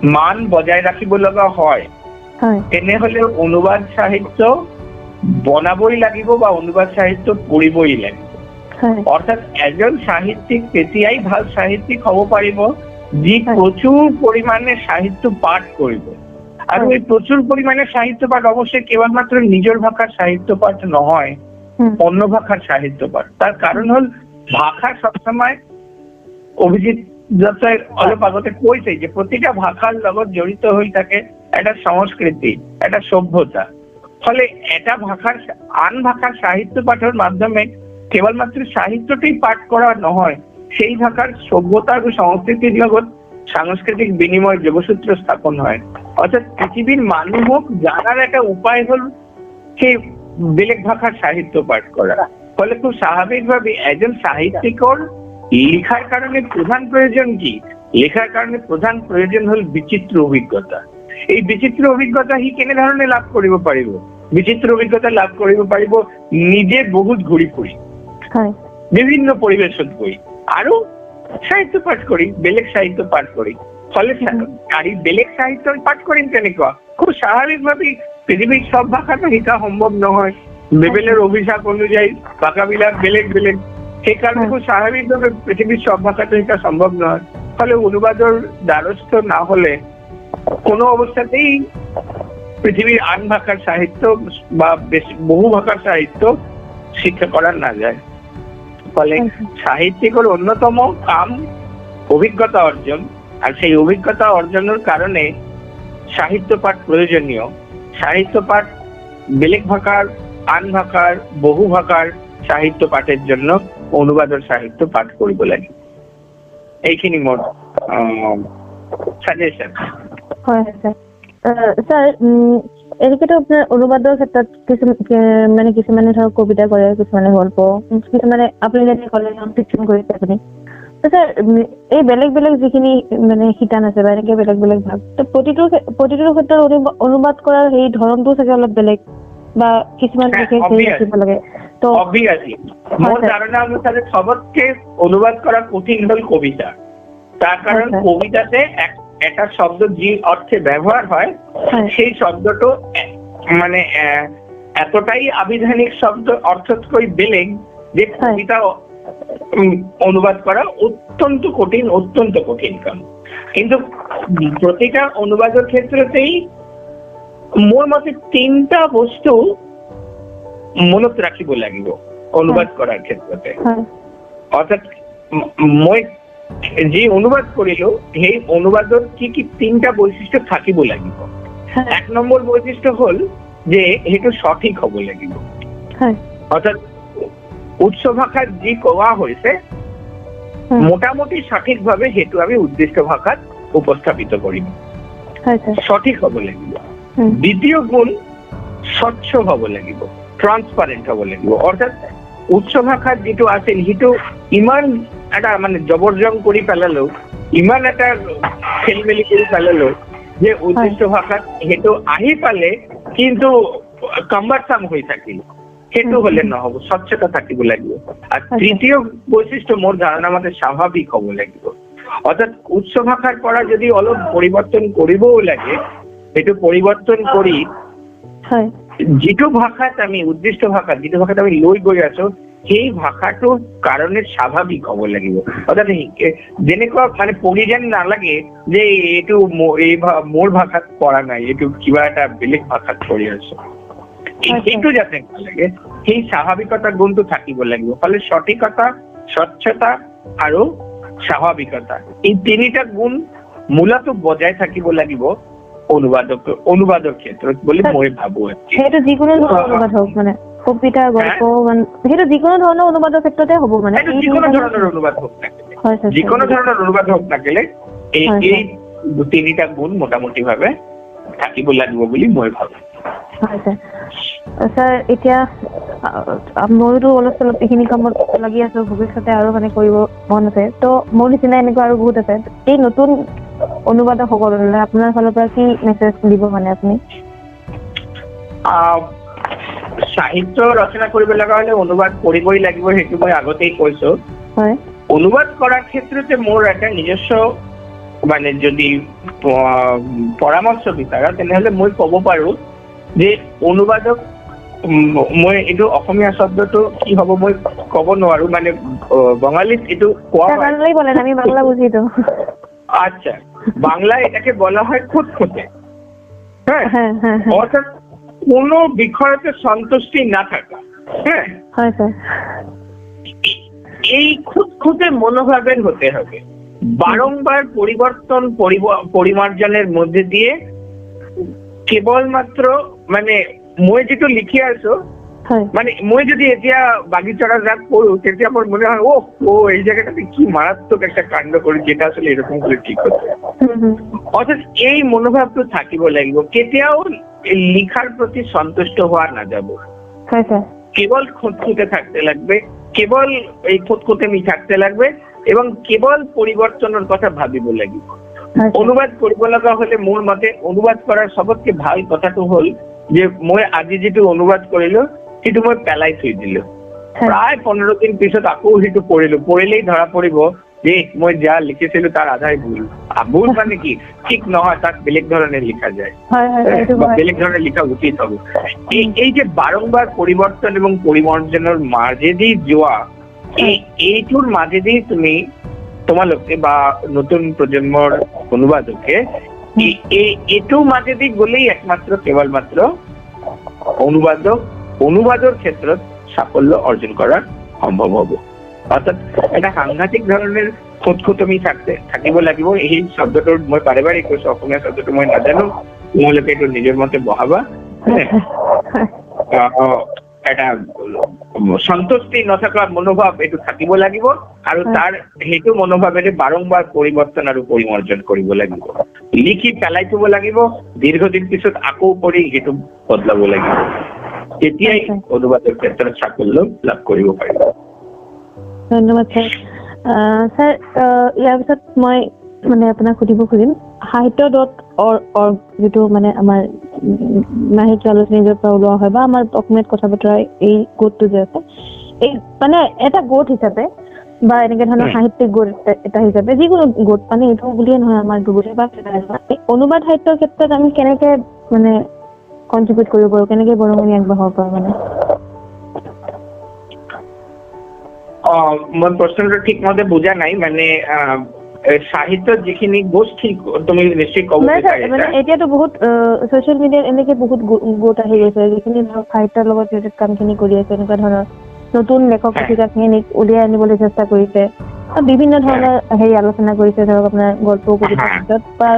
মান বজায় রাখিব লগা হয় তেনেহলে অনুবাদ সাহিত্য বনাবই লাগিব বা অনুবাদ সাহিত্য পঢ়িবই লাগিব অর্থাৎ এজন সাহিত্যিক তেতিয়াই ভাল সাহিত্যিক হব পাৰিব যি প্ৰচুৰ পৰিমাণে সাহিত্য পাঠ কৰিব আর এই প্রচুর পরিমাণে সাহিত্য পাঠ অবশ্যই কেবলমাত্র নিজের ভাষার সাহিত্য পাঠ নহয় অন্য ভাষার সাহিত্য পাঠ তার কারণ হল ভাষা সবসময় অভিজিৎ দত্তই অলপ আগতে কৈছে যে প্রতিটা ভাষার লগত জড়িত হয়ে থাকে একটা সংস্কৃতি একটা সভ্যতা ফলে এটা ভাষার আন ভাষার সাহিত্য পাঠের মাধ্যমে কেবলমাত্র সাহিত্যটাই পাঠ করা নহয় সেই ভাষার সভ্যতা আর সংস্কৃতির লগত সাংস্কৃতিক বিনিময় যোগসূত্র স্থাপন হয় অর্থাৎ পৃথিবীর মানুহক জানার একটা উপায় হল সেই বেলেগ ভাষার সাহিত্য পাঠ করা ফলে খুব স্বাভাবিকভাবে একজন সাহিত্যিকর লেখার কারণে প্রধান প্রয়োজন কি লেখার কারণে প্রধান প্রয়োজন হল বিচিত্র অভিজ্ঞতা এই বিচিত্র অভিজ্ঞতা সি কেনে ধৰণে লাভ কৰিব পাৰিব বিচিত্ৰ অভিজ্ঞতা লাভ কৰিব পাৰিব নিজে বহুত ঘূৰি ফুৰি বিভিন্ন পৰিবেশত গৈ আৰু সাহিত্য পাঠ কৰি বেলেগ সাহিত্য পাঠ কৰি ফলে আৰু বেলেগ সাহিত্য পাঠ কৰিম কেনেকুৱা খুব স্বাভাৱিকভাৱে পৃথিৱীৰ সব ভাষাটো শিকা সম্ভৱ নহয় বেবেলেৰ অভিশাপ অনুযায়ী ভাষাবিলাক বেলেগ বেলেগ সেইকাৰণে খুব স্বাভাৱিকভাৱে পৃথিৱীৰ সব ভাষাটো শিকা সম্ভৱ নহয় ফলে অনুবাদৰ দ্বাৰস্থ না হলে কোনো অবস্থাতেই পৃথিবীর আন ভাষার সাহিত্য বা বহু ভাষার সাহিত্য শিক্ষা করা না যায় ফলে সাহিত্যিকের অন্যতম কাম অভিজ্ঞতা অর্জন আর সেই অভিজ্ঞতা অর্জনের কারণে সাহিত্য পাঠ প্রয়োজনীয় সাহিত্য পাঠ বেলেগ ভাষার আন ভাষার বহু ভাষার সাহিত্য পাঠের জন্য অনুবাদের সাহিত্য পাঠ কৰিব লাগে এইখিনি মোৰ সাজেশন হয় স্যাৰ এনেকেতো আপনাৰ অনুবাদৰ ক্ষেত্ৰত কিছুমানে ধৰক কবিতা কৰে কিছুমানে গল্প কিছুমানে আপুনি যেনে ক'লে নন ফিকশন কৰিছে আপুনি স্যার এই বেলেগ বেলেগ যিখিনি মানে শিতান আছে বা এনেকে বেলেগ বেলেগ ভাগ তো প্ৰতিটোৰ ক্ষেত্ৰত অনুবাদ কৰাৰ সেই ধৰণটো চাগে অলপ বেলেগ বা কিছুমান বিশেষ ৰাখিব লাগে তো অবভিয়াসলি মোৰ ধাৰণা অনুসারে সবতকে অনুবাদ করা কঠিন হল কবিতা তার কারণ কবিতাতে একটা শব্দ যে অর্থে ব্যবহার হয় সেই শব্দটো মানে এতটাই আবিধানিক শব্দ অর্থতকৈ বেলেগ যে কবিতা অনুবাদ করা অত্যন্ত কঠিন কাম কিন্তু প্রতিটা অনুবাদের ক্ষেত্রতেই মোৰ মতে তিনটা বস্তু মনত ৰাখিব লাগিব অনুবাদ কৰাৰ ক্ষেত্ৰতে অৰ্থাৎ মই যে অনুবাদ কৰিলো সেই অনুবাদত কি কি তিনটা বৈশিষ্ট্য থাকিব লাগিব এক নম্বৰ বৈশিষ্ট্য হল যে সেইটো সঠিক হ'ব লাগিব অৰ্থাৎ উৎস ভাষাত যি কোৱা হৈছে মোটামুটি সঠিকভাৱে সেইটো আমি উদ্দিষ্ট ভাষাত উপস্থাপিত কৰিম সঠিক হ'ব লাগিব দ্বিতীয় গুণ স্বচ্ছ হ'ব লাগিব ট্ৰান্সপাৰেন্ট হ'ব লাগিব অৰ্থাৎ উৎস ভাষাত যিটো আছিল সেইটো ইমান এটা মানে জবৰজং কৰি পেলালো ইমান এটা খেলমেলি কৰি পেলালো যে উদ্দিষ্ট ভাষাত সেইটো আহি পালে কিন্তু কম্বাৰসাম হৈ থাকিল সেইটো হলে নহব স্বচ্ছতা থাকিব লাগিব আৰ তৃতীয় বৈশিষ্ট্য মোৰ ধাৰণা মতে স্বাভাৱিক হ'ব লাগিব অৰ্থাৎ উৎস ভাষাৰ পৰা যদি অলপ পৰিৱৰ্তন কৰিবও লাগে সেইটো পৰিৱৰ্তন কৰি যিটো ভাষাত আমি উদ্দিষ্ট ভাষাত যিটো ভাষাত আমি লৈ গৈ আছো সেই ভাষাটোৰ কাৰণে স্বাভাৱিক হ'ব লাগিব। অৰ্থাৎ যেনেকুৱা মানে পঢ়ি যেন নালাগে যে এইটো মোৰ ভাষাত পঢ়া নাই, এইটো কিবা এটা বেলেগ ভাষাত পঢ়ি আছো, সেইটো যাতে নালাগে, সেই স্বাভাৱিকতাৰ গুণটো থাকিব লাগিব। ফলে সঠিকতা, স্বচ্ছতা আৰু স্বাভাৱিকতা, এই তিনিটা গুণ মূলতঃ বজাই থাকিব লাগিব অনুবাদৰ ক্ষেত্ৰত বুলি মই ভাবো। সেইটো যিকোনো ধৰণৰ অনুবাদ হওক, মানে কবিতা, গল্প, সেইটো যিকোনো ধৰণৰ অনুবাদৰ ক্ষেত্ৰতে হ'ব, মানে যিকোনো ধৰণৰ অনুবাদ হওক নাকিলে, যিকোনো ধৰণৰ অনুবাদ হওক নাকিলে এই তিনিটা গুণ মোটামুটি ভাৱে থাকিব লাগিব বুলি মই ভাবো। হয় ছাৰ। ছাৰ এতিয়া মইতো অলপ চলপ এইখিনি কামত লাগি আছো, ভৱিষ্যতে আৰু মানে কৰিব মন আছে, ত' মোৰ নিচিনা এনেকুৱা আৰু বহুত আছে। এই নতুন অনুবাদক সকললৈ আপোনাৰ ফালৰ পৰা কি মেছেজ দিব মানে আপুনি? সাহিত্য ৰচনা কৰিব লগা হলে অনুবাদ কৰিবই লাগিব, সেইটো মই আগতেই কৈছো। হয়। অনুবাদ কৰাৰ ক্ষেত্ৰতে মোৰ এটা নিজস্ব মানে যদি পৰামৰ্শ বিচাৰা তেনেহলে মই ক'ব পাৰো যে অনুবাদক, মই এইটো অসমীয়া শব্দটো কি হ'ব মই ক'ব নোৱাৰো, মানে বাঙালিত এইটো কোৱা হয়, বাংলাই বলেন, আমি বাংলা বুঝি তো। আচ্ছা, বাংলায় এটাকে বলা হয় খুঁতখুঁতে। হ্যাঁ, অর্থাৎ কোনো বিষয়তে সন্তুষ্টি না থাকা। হ্যাঁ, হয় স্যার। এই খুঁতখুঁতে মনোভাবের হতে হবে, বারংবার পরিবর্তন পরিমার্জনের মধ্যে দিয়ে কেবলমাত্র মানে মই যেটো লিখি আছো, মানে মই যদি এতিয়া বাগিচৰা যাক পঢ়ো তেতিয়া মোৰ মনে হয় এই জায়গাটাতে কি মাৰাত্মক একটা কাণ্ড কৰি যেটা আসলে এরকম হলে ঠিক হতো। অর্থাৎ এই মনোভাবটো থাকিব লাগিব, কেতিয়াও লিখার প্রতি সন্তুষ্ট হওয়া না যাব। কেবল খুঁতখুঁতে থাকতে লাগবে, কেবল এই খুঁতখুঁতেমি থাকতে লাগবে এবং কেবল পরিবর্তনের কথা ভাবিব লাগিব। অনুবাদ কৰিব লগা হলে মোৰ মতে অনুবাদ কৰাৰ সবতকে ভাল কথাটো হল যে মই আজি যেটো অনুবাদ কৰিলো সেইটো মই পেলাই থৈ দিলো, প্ৰায় 15 দিন পিছত আকৌ সেইটো পঢ়িলেই ধৰা পৰিব যে মই যা লিখিছিলো তাৰ আধাই ভুল মানে কি ঠিক নহয়, তাক বেলেগ ধৰণে লিখা যায়, বেলেগ ধৰণে লিখা উচিত হ'ব। এই যে বাৰংবাৰ পৰিৱৰ্তন এবং পৰিমাৰ্জনৰ মাজেদি যোৱা, এইটোৰ মাজেদি তোমালোকে বা নতুন প্ৰজন্মৰ অনুবাদকে এইটোৰ মাজেদি গ'লেই একমাত্ৰ কেৱলমাত্ৰ অনুবাদৰ ক্ষেত্ৰত সাফল্য অৰ্জন কৰা সম্ভৱ হ'ব। অৰ্থাৎ এটা সাংঘাতিক ধৰনেৰ খুঁতখুঁতমি থাকিব লাগিব। এই শব্দটোৰ মই বাৰে বাৰে কৈছো, অসমীয়া শব্দটো মই নাজানো, তোমালোকে এইটো নিজৰ মতে বহাবা। এটা সন্তুষ্টি নথকা মনোভাৱ এইটো থাকিব লাগিব আৰু তাৰ সেইটো মনোভাৱেৰে বাৰংবাৰ পৰিৱৰ্তন আৰু পৰিমাৰ্জন কৰিব লাগিব। লিখি পেলাই থব লাগিব, দীৰ্ঘদিন পিছত আকৌ পঢ়ি সেইটো বদলাব লাগিব, তেতিয়াই অনুবাদৰ ক্ষেত্ৰত সাফল্য লাভ কৰিব পাৰিব। ধন্যবাদ স্যাৰ। স্যাৰ, ইয়াৰ পিছত মই মানে আপোনাক সুধিব খুজিম, সাহিত্য.org যিটো মানে আমাৰ সাহিত্য আলোচনী য'ৰ পৰা ওলোৱা হয় বা আমাৰ অসমীয়াত কথা বতৰা এই গোটটো যে আছে, এই মানে এটা গোট হিচাপে বা এনেকে ধৰণৰ সাহিত্যিক গোট এটা হিচাপে যিকোনো গোট, মানে এইটো বুলিয়ে নহয়, আমাৰ গোটে বা অনুবাদ সাহিত্যৰ ক্ষেত্ৰত আমি কেনেকে মানে কন্ট্ৰিবিউট কৰিব পাৰো, কেনেকে বৰঙণি আগবঢ়াব পাৰো মানে? মই প্ৰশ্নটো ঠিক মতে বুজা নাই, মানে সাহিত্যত যিখিনি গোষ্ঠী তুমি নিশ্চয় ক'ব বিচাৰিছা। মানে এতিয়াতো বহুত ছ'চিয়েল মিডিয়াত এনেকে বহুত গোট আহি গৈছে যিখিনি ধৰক সাহিত্যৰ লগত ৰিলেটেড কামখিনি কৰি আছে, এনেকুৱা ধৰণৰ নতুন লেখক লেখিকাখিনিক উলিয়াই আনিবলৈ চেষ্টা কৰিছে, বিভিন্ন ধৰণৰ আলোচনা কৰিছে, ধৰক আপোনাৰ গল্প, কবিতা বা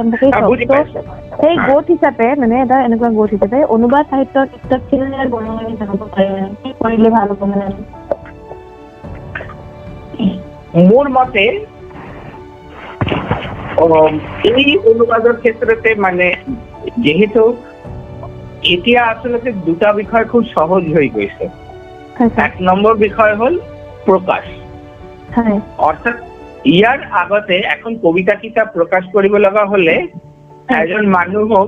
সেই গোট হিচাপে মানে এটা এনেকুৱা গোট হিচাপে অনুবাদ সাহিত্যৰ ক্ষেত্ৰত কেনেদৰে বৰঙণি জনাব পাৰে, কি কৰিলে ভাল হ'ব মানে? মোৰ মতে এই অনুবাদৰ ক্ষেত্ৰতে মানে যেহেতু এতিয়া আচলতে দুটা বিষয় খুব সহজ হৈ গৈছে। এক নম্বৰ বিষয় হল প্ৰকাশ, অৰ্থাৎ ইয়াৰ আগতে এখন কবিতা কিতাপ প্ৰকাশ কৰিব লগা হলে এজন মানুহক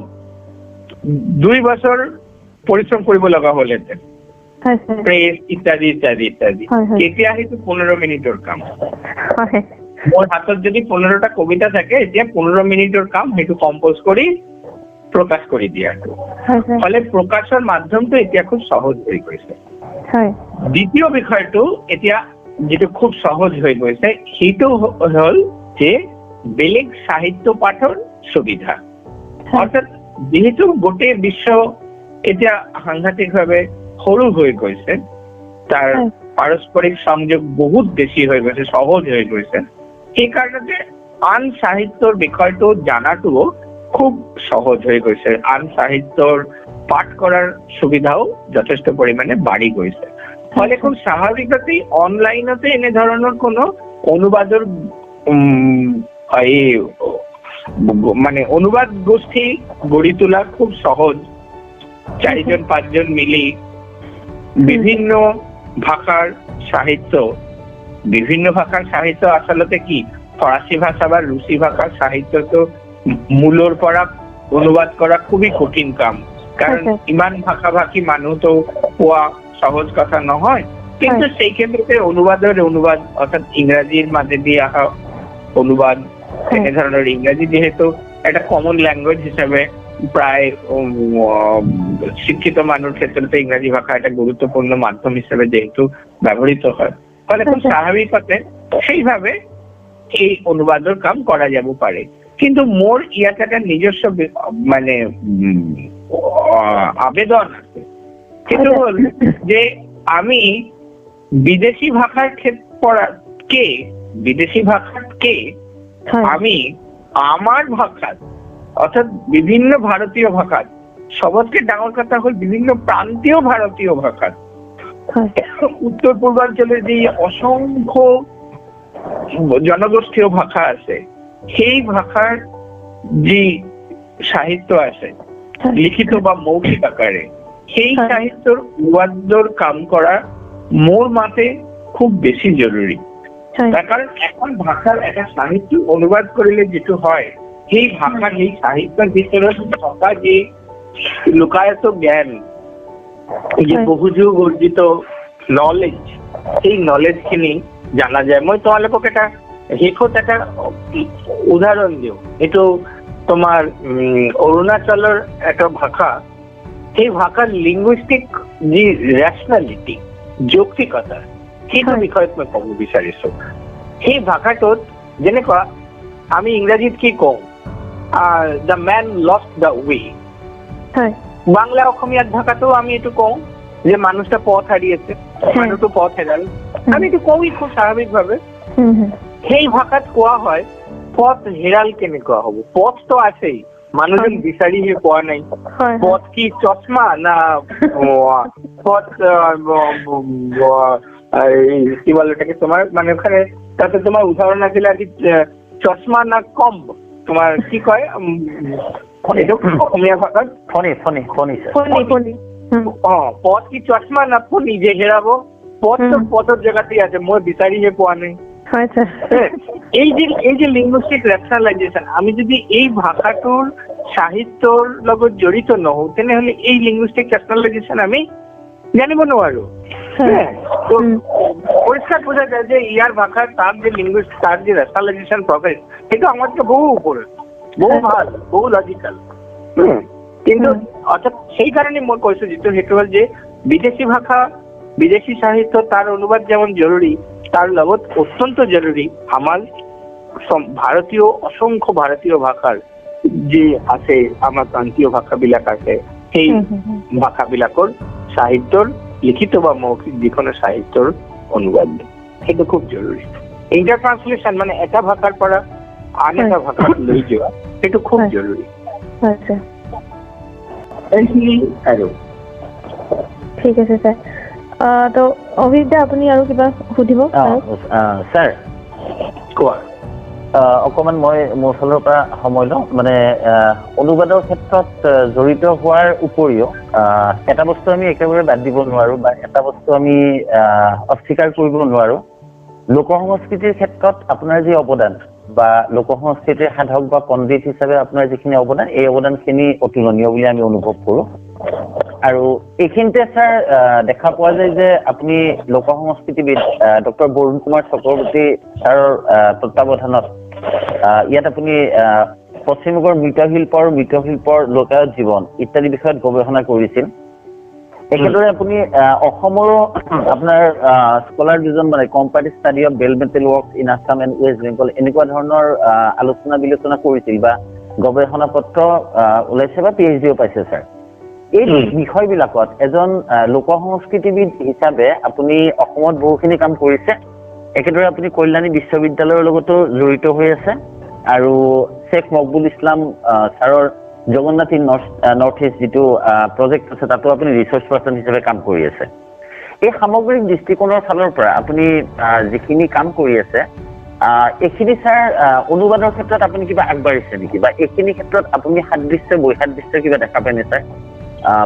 2 বছৰ পৰিশ্ৰম কৰিব লগা হলহেঁতেন, প্ৰেছ ইত্যাদি ইত্যাদি ইত্যাদি। এতিয়া সেইটো 15 মিনিটৰ কাম। মোৰ হাতত যদি 15টা কবিতা থাকে, এতিয়া 15 মিনিটৰ কাম সেইটো কম্পোজ কৰি প্ৰকাশ কৰি দিয়াটো। ফলে প্ৰকাশৰ মাধ্যমটো এতিয়া খুব সহজ হৈ গৈছে। হয় দ্বিতীয় বিষয়টো এতিয়া যেটো খুব সহজ হৈ গৈছে সেইটো হল যে বেলেগ সাহিত্য পাঠৰ সুবিধা অৰ্থাৎ যেহেতু গোটেই বিশ্ব এতিয়া সাংঘাতিকভাৱে সৰু হৈ গৈছে তাৰ পাৰস্পৰিক সংযোগ বহুত বেছি হৈ গৈছে সহজ হৈ গৈছে সেই কাৰণতে আন সাহিত্যৰ বিষয়টো জানাটো খুব সহজ হৈ গৈছে আন সাহিত্যৰ পাঠ কৰাৰ সুবিধাও যথেষ্ট পৰিমাণে বাঢ়ি গৈছে ফলে খুব স্বাভাৱিকতেই অনলাইনতে এনে ধৰণৰ কোনো অনুবাদৰ মানে অনুবাদ গোষ্ঠী গঢ়ি তোলা খুব সহজ 4-5জন মিলি বিভিন্ন ভাষাৰ সাহিত্য আচলতে কি ফৰাসি ভাষা বা ৰুচি ভাষাৰ সাহিত্যটো মূলৰ পৰা অনুবাদ কৰা খুবই কঠিন কাম কাৰণ ইমান ভাষাভাষী মানুহ তো পোৱা সহজ কথা নহয় কিন্তু সেই ক্ষেত্ৰতে অনুবাদ অৰ্থাৎ ইংৰাজীৰ মাজেদি অহা অনুবাদ এনে ধৰণৰ ইংৰাজী যেহেতু এটা কমন ল্যাঙ্গুয়েজ হিসাবে প্রায় শিক্ষিত মানুষের ক্ষেত্রে ইংরাজী ভাষা একটা গুরুত্বপূর্ণ মাধ্যম হিসেবে যেহেতু ব্যবহৃত হয় ফলে খুব স্বাভাবিকতে সেইভাবে এই অনুবাদৰ কাম কৰা যাব পাৰে কিন্তু মোৰ ইয়াত এটা নিজস্ব মানে আবেদন আছে সেইটো হল যে আমি বিদেশী ভাষাতকে আমি আমার ভাষাত অর্থাৎ বিভিন্ন ভারতীয় ভাষাত সবতকে ডাঙর কথা হল বিভিন্ন প্রান্তীয় ভারতীয় ভাষাত উত্তর পূর্বাঞ্চলের যে অসংখ্য জনগোষ্ঠীয় ভাষা আছে সেই ভাষার যে সাহিত্য আছে লিখিত বা মৌখিক আকারে সেই সাহিত্যর অনুবাদৰ কাম করা মোর মতে খুব বেশি জরুরি তার কারণ এখন ভাষার একটা সাহিত্য অনুবাদ করলে যেটো হয় সেই ভাষা সেই সাহিত্যৰ ভিতৰত থকা যে লুকায়িত জ্ঞান যে বহুযুগ অর্জিত নলেজ সেই নলেজখিনি জানা যায় মই তোমালোকক এটা শেষত এটা উদাহরণ দিওঁ এইটো তোমাৰ অৰুণাচলৰ এটা ভাষা সেই ভাষাৰ লিঙ্গুইষ্টিক যি ৰেচনেলিটি যৌক্তিকতা সেইটো বিষয়ত মই ক'ব বিচাৰিছো সেই ভাষাটোত যেনেকুৱা আমি ইংৰাজীত কি কওঁ the man lost the way Bangla অসমীয়াত ভাষাটো আমি এইটো কওঁ যে মানুষটা পথ হারিয়েছে মানুষটো পথ হেরাল আমি এইটো কওঁই খুব স্বাভাৱিকভাৱে সেই ভাষাত কোৱা হয় পথ হেৰাল কেনেকুৱা হ'ব পথটো আছেই মানুহজন বিচাৰিহে পোৱা নাই পথ কি চশমা না পথ কি বলে এটাকে তোমার মানে ওখানে তাতে তোমার উদাহরণ আছিল আর কি চশমা না কম তোমার কি কয় এইটো অসমীয়া ভাষাত পথ কি চশমা না ফণি যে হেৰাব পথটো পথৰ জেগাতেই আছে মই বিচাৰিহে পোৱা নাই এই যে লিঙ্গুইষ্টিক ৰেচনেলাইজেশন আমি যদি এই ভাষাটোৰ সাহিত্যৰ লগত জড়িত নহওঁ তেনেহলে এই লিঙ্গুইষ্টিক ৰেচনেলাইজেশন আমি জানিব নোৱাৰো তো পরিষ্কার বোঝা যায় যে ইয়ার ভাষার তার যে লিঙ্গুইস্ট তার যে রেশনালাইজেশন প্রসেস এটা আমাদের বহু উপরে বহু ভাল বহু লজিক্যাল কিন্তু অর্থাৎ সেই কারণে মই কৈছো যেটো সেইটো হল যে বিদেশী ভাষা বিদেশী সাহিত্য তার অনুবাদ যেমন জরুরি তার লগত অত্যন্ত জরুরি আমার ভারতীয় অসংখ্য ভারতীয় ভাষার যে আছে আমার প্রান্তীয় ভাষাবিলাক আছে সেই ভাষাবিলাকৰ সাহিত্যৰ লিখিত বা মৌখিক যিকোনো সাহিত্যৰ অনুবাদ সেইটো খুব জৰুৰি ইন্টাৰ ট্ৰান্সলেশন মানে এটা ভাষাৰ পৰা আন এটা ভাষাত লৈ যোৱা সেইটো খুব জৰুৰি আৰু ঠিক আছে স্যাৰ তো অভিজ্ঞতা আপুনি আৰু কিবা সুধিব স্যাৰ কোৱা অকমান মই মোৰ ফালৰ পৰা সময় লওঁ মানে অনুবাদৰ ক্ষেত্ৰত জড়িত হোৱাৰ উপৰিও এটা বস্তু আমি একেবাৰে বাদ দিব নোৱাৰো বা এটা বস্তু আমি অস্বীকাৰ কৰিব নোৱাৰো লোক সংস্কৃতিৰ ক্ষেত্ৰত আপোনাৰ যি অৱদান বা লোক সংস্কৃতিৰ সাধক বা পণ্ডিত হিচাপে আপোনাৰ যিখিনি অৱদান এই অৱদানখিনি অতুলনীয় বুলি আমি অনুভৱ কৰো আৰু এইখিনিতে স্যাৰ দেখা পোৱা যায় যে আপুনি লোক সংস্কৃতিবিদ ডক্টৰ বৰুণ কুমাৰ চক্ৰৱৰ্তী ছাৰৰ তত্ত্বাৱধানত ইয়াত আপুনি পশ্চিমবংগৰ মৃৎশিল্পৰ লোকায়ত জীৱন ইত্যাদি বিষয়ত গৱেষণা কৰিছিল একেদৰে আপুনি অসমৰো আপোনাৰ স্কলাৰ দুজন মানে comparative study of bell metal works in Assam and West Bengal এনেকুৱা ধৰণৰ আলোচনা বিলোচনা কৰিছিল বা গৱেষণা পত্ৰ ওলাইছে বা PhDও পাইছে ছাৰ। এই বিষয়বিলাকত এজন লোক সংস্কৃতিবিদ হিচাপে আপুনি অসমত বহুখিনি কাম কৰিছে। একেদৰে আপুনি কল্যাণী বিশ্ববিদ্যালয়ৰ লগতো জড়িত হৈ আছে আৰু শ্বেখ মকবুল ইছলাম ছাৰৰ জগন্নাথ ইন নৰ্থ ইষ্ট যিটো প্ৰজেক্ট আছে তাতো আপুনি ৰিচাৰ্চ পাৰ্চন হিচাপে কাম কৰি আছে। এই সামগ্ৰিক দৃষ্টিকোণৰ ফালৰ পৰা আপুনি যিখিনি কাম কৰি আছে এইখিনি ছাৰ অনুবাদৰ ক্ষেত্ৰত আপুনি কিবা আগবাঢ়িছে নেকি বা এইখিনি ক্ষেত্ৰত আপুনি সাদৃশ্য বৈসাদৃশ্য কিবা দেখা পায়নে ছাৰ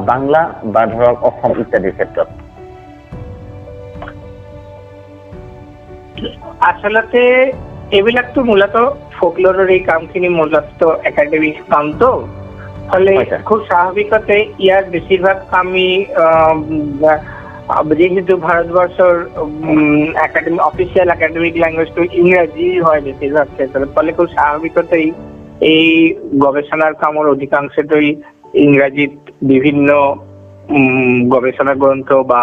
বাংলা বা ধৰক অসম ইত্যাদিৰ ক্ষেত্ৰত? আচলতে এইবিলাকতো মূলত ফকলৰৰ এই কামখিনি মূলত একাডেমিক কামটো ফলে খুব স্বাভাৱিকতে ইয়াৰ বেছিভাগ আমি যেহেতু ভাৰতবৰ্ষৰ অফিচিয়েল একাডেমিক লেংগুৱেজটো ইংৰাজী হয় বেছিভাগ ক্ষেত্ৰত, ফলে খুব স্বাভাৱিকতেই এই গৱেষণাৰ কামৰ অধিকাংশটোই ইংৰাজীত বিভিন্ন গৱেষণা গ্ৰন্থ বা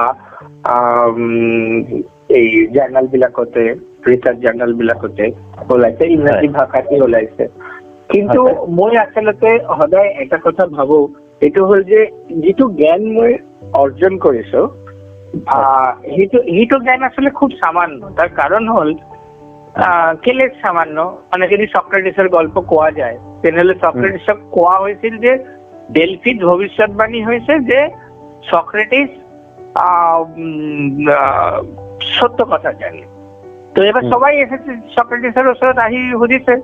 এই জাৰ্নেল বিলাকতে ৰিচাৰ্চ জাৰ্নেল বিলাকতে ওলাইছে, ইংৰাজী ভাষাতে ওলাইছে। কিন্তু মই আচলতে সদায় এটা কথা ভাবো, এইটো হ'ল যে যিটো জ্ঞান মই অৰ্জন কৰিছো সেইটো জ্ঞান আচলতে খুব সামান্য। তাৰ কাৰণ হ'ল কেলে সামান্য, মানে যদি সক্ৰেটিছৰ গল্প কোৱা যায় তেনেহলে সক্ৰেটিছক কোৱা হৈছিল যে ডেলফিত ভৱিষ্যৎবাণী হৈছে যে সক্রেটিস সত্য কথা জানে। তো এবার সবাই এসেছে সক্রেটিসের ওসরত আহি সুধিছে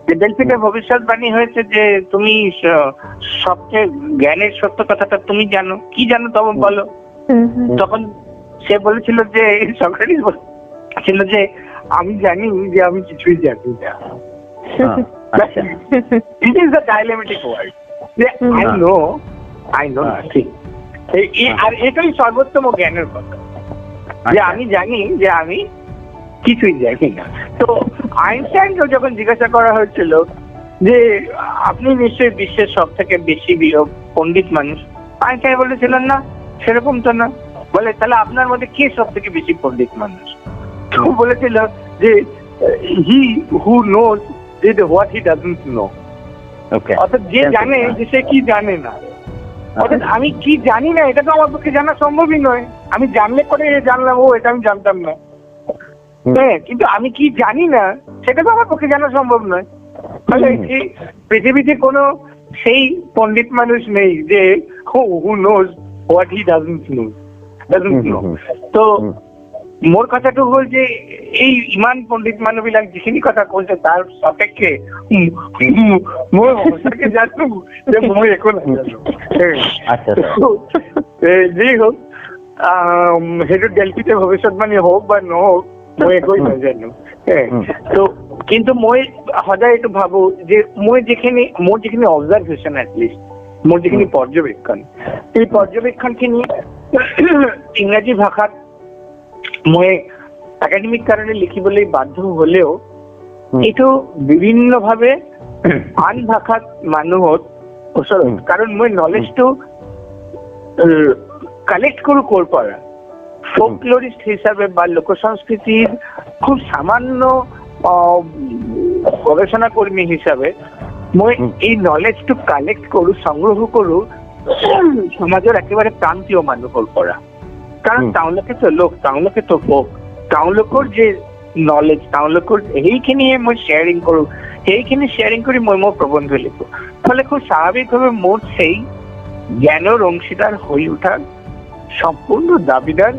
যে ডেলফিতে ভবিষ্যৎবাণী হয়েছে যে তুমি সবচেয়ে জ্ঞানের সত্য কথাটা তুমি জানো, কি জানো তবে বলো। তখন সে বলেছিল যে সক্রেটিস বলেছিল যে আমি জানি যে আমি কিছুই জানি না। It is a dilemmatic word. I know nothing. আর এটাই সর্বোত্তম জ্ঞানের কথা, যে আমি জানি যে আমি কিছুই জানি না। তো আইনস্টাইনকে যখন জিজ্ঞাসা করা হয়েছিল যে আপনি নিশ্চয়ই বিশ্বের সব থেকে বেশি পণ্ডিত মানুষ, আইনস্টাইন বলেছিলেন না সেরকম তো না। বলে তাহলে আপনার মধ্যে কে সব থেকে বেশি পণ্ডিত মানুষ? তো বলেছিল যে he who knows what he doesn't know. অর্থাৎ যে জানে যে সে কি জানে না। অর্থাৎ আমি কি জানি না এটা তো আমার পক্ষে জানা সম্ভবই নয়। আমি জানলে পরে জানলাম ও এটা আমি জানতাম না, হ্যাঁ, কিন্তু আমি কি জানি না সেটা তো আমার পক্ষে জানা সম্ভব নয়। তাহলে পৃথিবীতে কোনো সেই পণ্ডিত মানুষ নেই যে হু নোজ হোয়াট হি ডাজন্ট নো। তো মোৰ কথাটো হ'ল যে এই ইমান পণ্ডিত মানুহবিলাক যিখিনি কথা কৈছে তাৰ সাপেক্ষে মই সঁচাকে জানো যে মই একো নাজানো। যি হওক সেইটো ডেলফিতে ভৱিষ্যৎবাণী হওক বা নহওক মই একোই নাজানো। তো কিন্তু মই সদায় এইটো ভাবো যে মোৰ যিখিনি অবজাৰভেশ্যন এটলিষ্ট মোৰ যিখিনি পৰ্যবেক্ষণ, এই পৰ্যবেক্ষণখিনি ইংৰাজী ভাষাত মই একাডেমিক কাৰণে লিখিবলৈ বাধ্য হলেও এইটো বিভিন্ন ভাবে আন ভাষাত মানুহত ওচৰত, কাৰণ মই নলেজটো কালেক্ট কৰো ক'ৰ পৰা। ফোকলৰিষ্ট হিচাপে বা লোক সংস্কৃতিৰ খুব সামান্য গৱেষণা কৰ্মী হিচাপে মই এই নলেজটো কালেক্ট কৰো, সংগ্ৰহ কৰো সমাজৰ একেবাৰে প্ৰান্তীয় মানুহৰ পৰা। কাৰণ তেওঁলোকেতো লোক, তেওঁলোকেতো ফোক, তেওঁলোকৰ যে নলেজ তেওঁলোকৰ সেইখিনিয়ে মই শ্বেয়াৰিং কৰো, সেইখিনি শ্বেয়াৰিং কৰি মই মোৰ প্ৰবন্ধ লিখো। ফলে খুব স্বাভাৱিকভাৱে মোৰ সেই জ্ঞানৰ অংশীদাৰ হৈ উঠাৰ সম্পূৰ্ণ দাবিদাৰ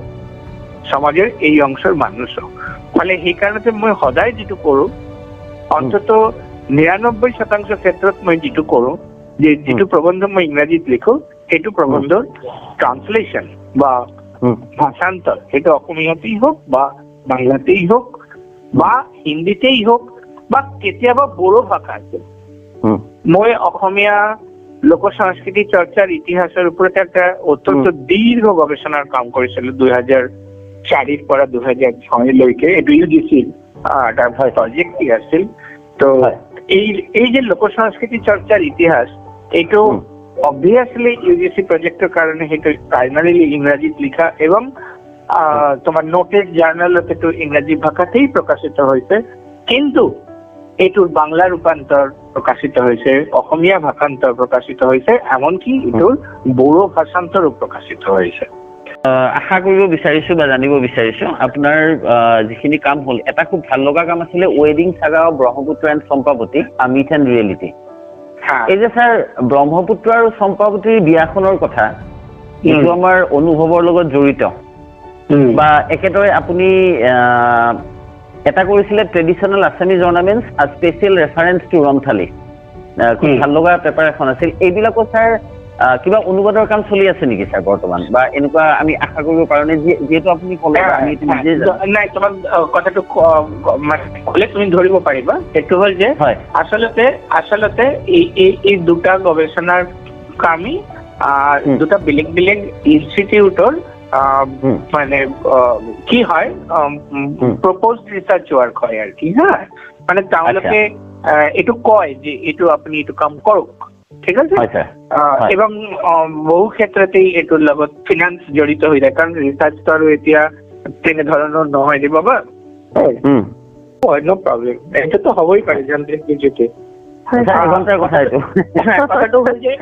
সমাজেৰ এই অংশেৰ মানুষ। ফলে সেইকাৰণে মই সদায় যিটো কৰো, অন্তত ৯৯% ক্ষেত্ৰত মই যিটো কৰো যে যিটো প্ৰবন্ধ মই ইংৰাজীত লিখো সেইটো প্ৰবন্ধৰ ট্ৰান্সলেশ্যন বা ভাষান্তৰ, সেইটো অসমীয়াতেই হোক বা বাংলাতেই হোক বা হিন্দীতেই হোক বা কেতিয়াবা বড়ো ভাষা আছে। মই অসমীয়া লোক সংস্কৃতি চৰ্চাৰ ইতিহাসৰ ওপৰত একটা অত্যন্ত দীৰ্ঘ গৱেষণাৰ কাম কৰিছিলো ২০০৪ পৰা ২০০৬লৈকে। এইটো UGCৰ এটা প্ৰজেক্ট আছিল। তো এই যে লোক সংস্কৃতি চৰ্চাৰ ইতিহাস এইটো অবভিয়াসলি ইউজিসি প্ৰজেক্টৰ কাৰণে সেইটো প্ৰাইমাৰিলি ইংৰাজীত লিখা এবং তোমাৰ নোটেড জাৰ্নেলত এইটো ইংৰাজী ভাষাতেই প্ৰকাশিত হৈছে, কিন্তু এইটোৰ বাংলা ৰূপান্তৰ প্ৰকাশিত হৈছে, অসমীয়া ভাষান্তৰ প্ৰকাশিত হৈছে, এমনকি এইটোৰ বড়ো ভাষান্তৰো প্ৰকাশিত হৈছে। আশা কৰিব বিচাৰিছো বা জানিব বিচাৰিছো আপোনাৰ যিখিনি কাম হ'ল, এটা খুব ভাল লগা কাম আছিলে ৱেডিং Saga of Brahmaputra and Champawati myth and reality. এই যে ছাৰ ব্ৰহ্মপুত্ৰ আৰু চম্পাৱতীৰ বিয়াখনৰ কথা, এইটো আমাৰ অনুভৱৰ লগত জড়িত, বা একেদৰে আপুনি এটা কৰিছিলে ট্ৰেডিশ্যনেল আছামিজ অৰ্নামেণ্টছ আ স্পেচিয়েল ৰেফাৰেঞ্চ টু ৰংথালী, খুব ভাল লগা পেপাৰ এখন আছিল। এইবিলাকো ছাৰ কিবা অনুবাদৰ কাম চলি আছে নেকি ছাৰ বৰ্তমান, বা এনেকুৱা আমি আশা কৰিব পাৰোঁ নে? যিহেতু আপুনি ক'লে আমি নাই, তোমাৰ কথাটো ক'লে তুমি ধৰিব পাৰিবা। সেইটো হ'ল যে আচলতে এই দুটা গৱেষণাৰ কামি দুটা বেলেগ বেলেগ ইনষ্টিটিউটৰ মানে কি হয় প্ৰপ'জ ৰিচাৰ্চ ৱৰ্ক হয় আৰু কি, হা, মানে তেওঁলোকে এইটো কয় যে এইটো আপুনি এইটো কাম কৰক, ঠিক আছে, এবং বহু ক্ষেত্ৰতেই এইটোৰ লগত ফিনান্স জড়িত হৈ যায়, কাৰণ ৰিচাৰ্চটো আৰু এতিয়া তেনেধৰণৰ নহয় নে বাবা, নো প্ৰব্লেম, এইটোতো হ'বই পাৰে যান্ত্ৰিক কথাটো হ'ল যে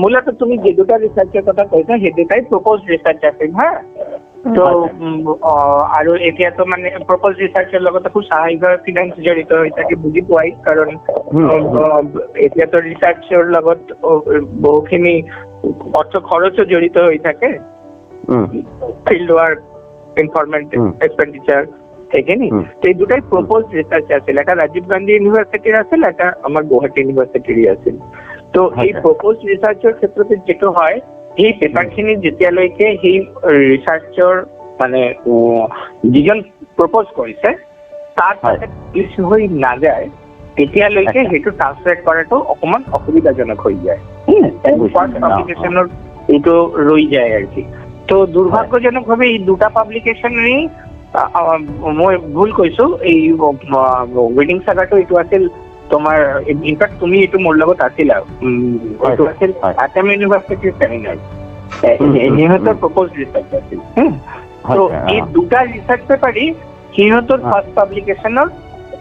মূলত তুমি যে দুটা ৰিচাৰ্চৰ কথা কৈছা সেই দুটাই প্ৰপ'জ ৰিচাৰ্চ আছিল, হা। তো আৰু এতিয়াতো মানে প্ৰপ'জ ৰিচাৰ্চৰ লগত খুব স্বাভাৱিকভাৱে ফিনান্স জড়িত হৈ থাকে, বুজি পোৱাই, কাৰণ এতিয়াতো ৰিচাৰ্চৰ লগত বহুখিনি অৰ্থ খৰচো জড়িত হৈ থাকে, ফিল্ড ৱাৰ্ক, ইনফৰমেণ্ট এক্সপেণ্ডিচাৰ, সেইখিনি। এই দুটাই প্ৰপ'জ ৰিচাৰ্চ আছিল, এটা ৰাজীৱ গান্ধী ইউনিভাৰ্চিটিৰ আছিল, এটা আমাৰ গুৱাহাটী ইউনিভাৰ্চিটিৰ আছিল। তো এই প্ৰপ'জ ৰিচাৰ্চৰ ক্ষেত্ৰত যেটো হয়, সেই পেপাৰখিনি যেতিয়ালৈকে সেই ৰিচাৰ্চৰ মানে যিজন প্ৰপ'জ কৰিছে তাৰ তাতে পিছ হৈ নাযায়, তেতিয়ালৈকে সেইটো ট্ৰান্সলেট কৰাটো অকণমান অসুবিধাজনক হৈ যায়, ফাৰ্ষ্ট পাব্লিকেশ্যনৰ এইটো ৰৈ যায় আৰু কি। তো দুৰ্ভাগ্যজনকভাৱে এই দুটা পাব্লিকেশ্যনেই, মই ভুল কৈছো, এই ৱেডিং সাগাটো এইটো আছিল তোমাৰ, ইনফেক্ট তুমি এইটো মোৰ লগত আছিলা, এইটো আছিল আছাম ইউনিভাৰ্চিটিৰ চেমিনাৰ, সিহঁতৰ প্ৰপ'জ ৰিচাৰ্চ আছিল। তো এই দুটা ৰিচাৰ্চ পেপাৰেই সিহঁতৰ ফাৰ্ষ্ট পাব্লিকেশ্যনৰ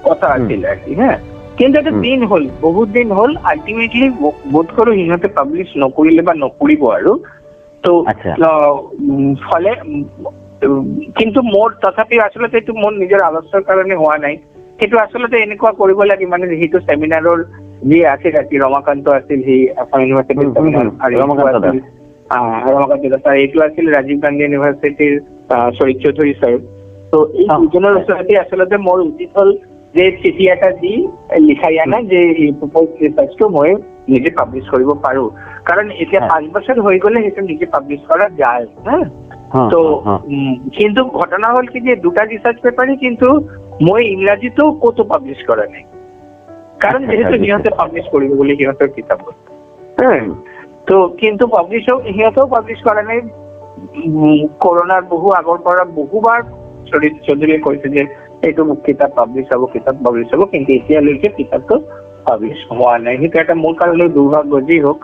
কথা আছিল আৰু কি, হা। কিন্তু এটা দিন হ'ল, বহুত দিন হ'ল, আল্টিমেটলি বোধ কৰোঁ সিহঁতে পাব্লিছ নকৰিলে বা নকৰিব আৰু। তো ফলে কিন্তু মোৰ তথাপি আচলতে এইটো মোৰ নিজৰ আলোচনাৰ কাৰণে হোৱা নাই, সেইটো আচলতে এনেকুৱা কৰিব লাগে, মানে সেইটো চেমিনাৰৰ যি আছিল ৰমাকান্ত আছিল, সেই আছাম ইউনিভাৰ্চিটিৰ চেমিনাৰ, আৰু এইটো আছিল ৰাজীৱ গান্ধী ইউনিভাৰ্চিটিৰ শৰীফ চৌধুৰী ছাৰ। তো এই দুজনৰ ওচৰতে আচলতে মোৰ উচিত হ'ল যে চিঠি এটা দি লিখাই আনা যে এই প্ৰপ'জ ৰিচাৰ্চটো মই নিজে পাব্লিছ কৰিব পাৰোঁ, কাৰণ এতিয়া 5 বছৰ হৈ গ'লে সেইটো নিজে পাব্লিছ কৰা যায়, হা। তো কিন্তু ঘটনা হ'ল কি যে দুটা ৰিচাৰ্চ পেপাৰেই কিন্তু মই ইংৰাজীতো ক'তো পাব্লিছ কৰা নাই, কাৰণ যেহেতু সিহঁতে পাব্লিছ কৰিব বুলি সিহঁতৰ কিতাপত, তো কিন্তু সিহঁতেও পাব্লিছ কৰা নাই। কৰোণাৰ বহু আগৰ পৰা বহুবাৰ শৰীফ চৌধুৰীয়ে কৈছে যে এইটো কিতাপ পাব্লিছ হ'ব, কিন্তু এতিয়ালৈকে কিতাপটো পাব্লিছ হোৱা নাই। সেইটো এটা মোৰ কাৰণে দুৰ্ভাগ্য যি হওক,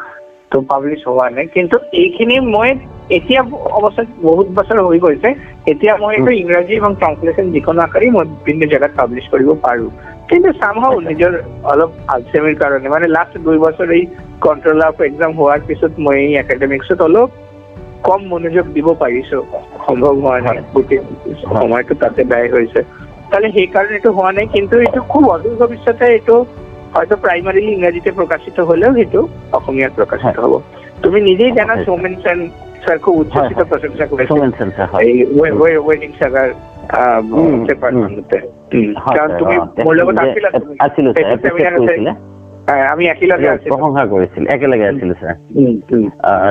তো পাব্লিছ হোৱা নাই। কিন্তু এইখিনি মই এতিয়া অৱশ্যে বহুত বছৰ হৈ গৈছে, এতিয়া মই এইটো ইংৰাজী এবং ট্ৰান্সলেশ্যন যিকোনো আকাৰে মই বিভিন্ন জেগাত পাব্লিছ কৰিব পাৰোঁ, কিন্তু চামহাও নিজৰ অলপ আলচেমিৰ কাৰণে, মানে লাষ্ট 2 বছৰ এই কণ্ট্ৰল অফ এক্সাম হোৱাৰ পিছত মই এই একাডেমিক্সত অলপ কম মনোযোগ দিব পাৰিছোঁ, সম্ভৱ হোৱা নাই, গোটেই সময়টো তাতে ব্যয় হৈছে, তাহলে সেইকাৰণে এইটো হোৱা নাই। কিন্তু এইটো খুব অদূৰ ভৱিষ্যতে এইটো হয়তো প্ৰাইমাৰিলি ইংৰাজীতে প্ৰকাশিত হ'লেও সেইটো অসমীয়াত প্ৰকাশিত হ'ব। তুমি নিজেই জানা সৌমেন সেন ছাৰ খুব উচ্ছ্বসিত প্ৰশংসা কৰিছে এই ৱেডিং সাগাৰ পেপাৰখনতে, কাৰণ তুমি মোৰ লগত আছিলা, আমি একেলগে প্ৰশংসা কৰিছিল, একেলগে আছিলো ছাৰ।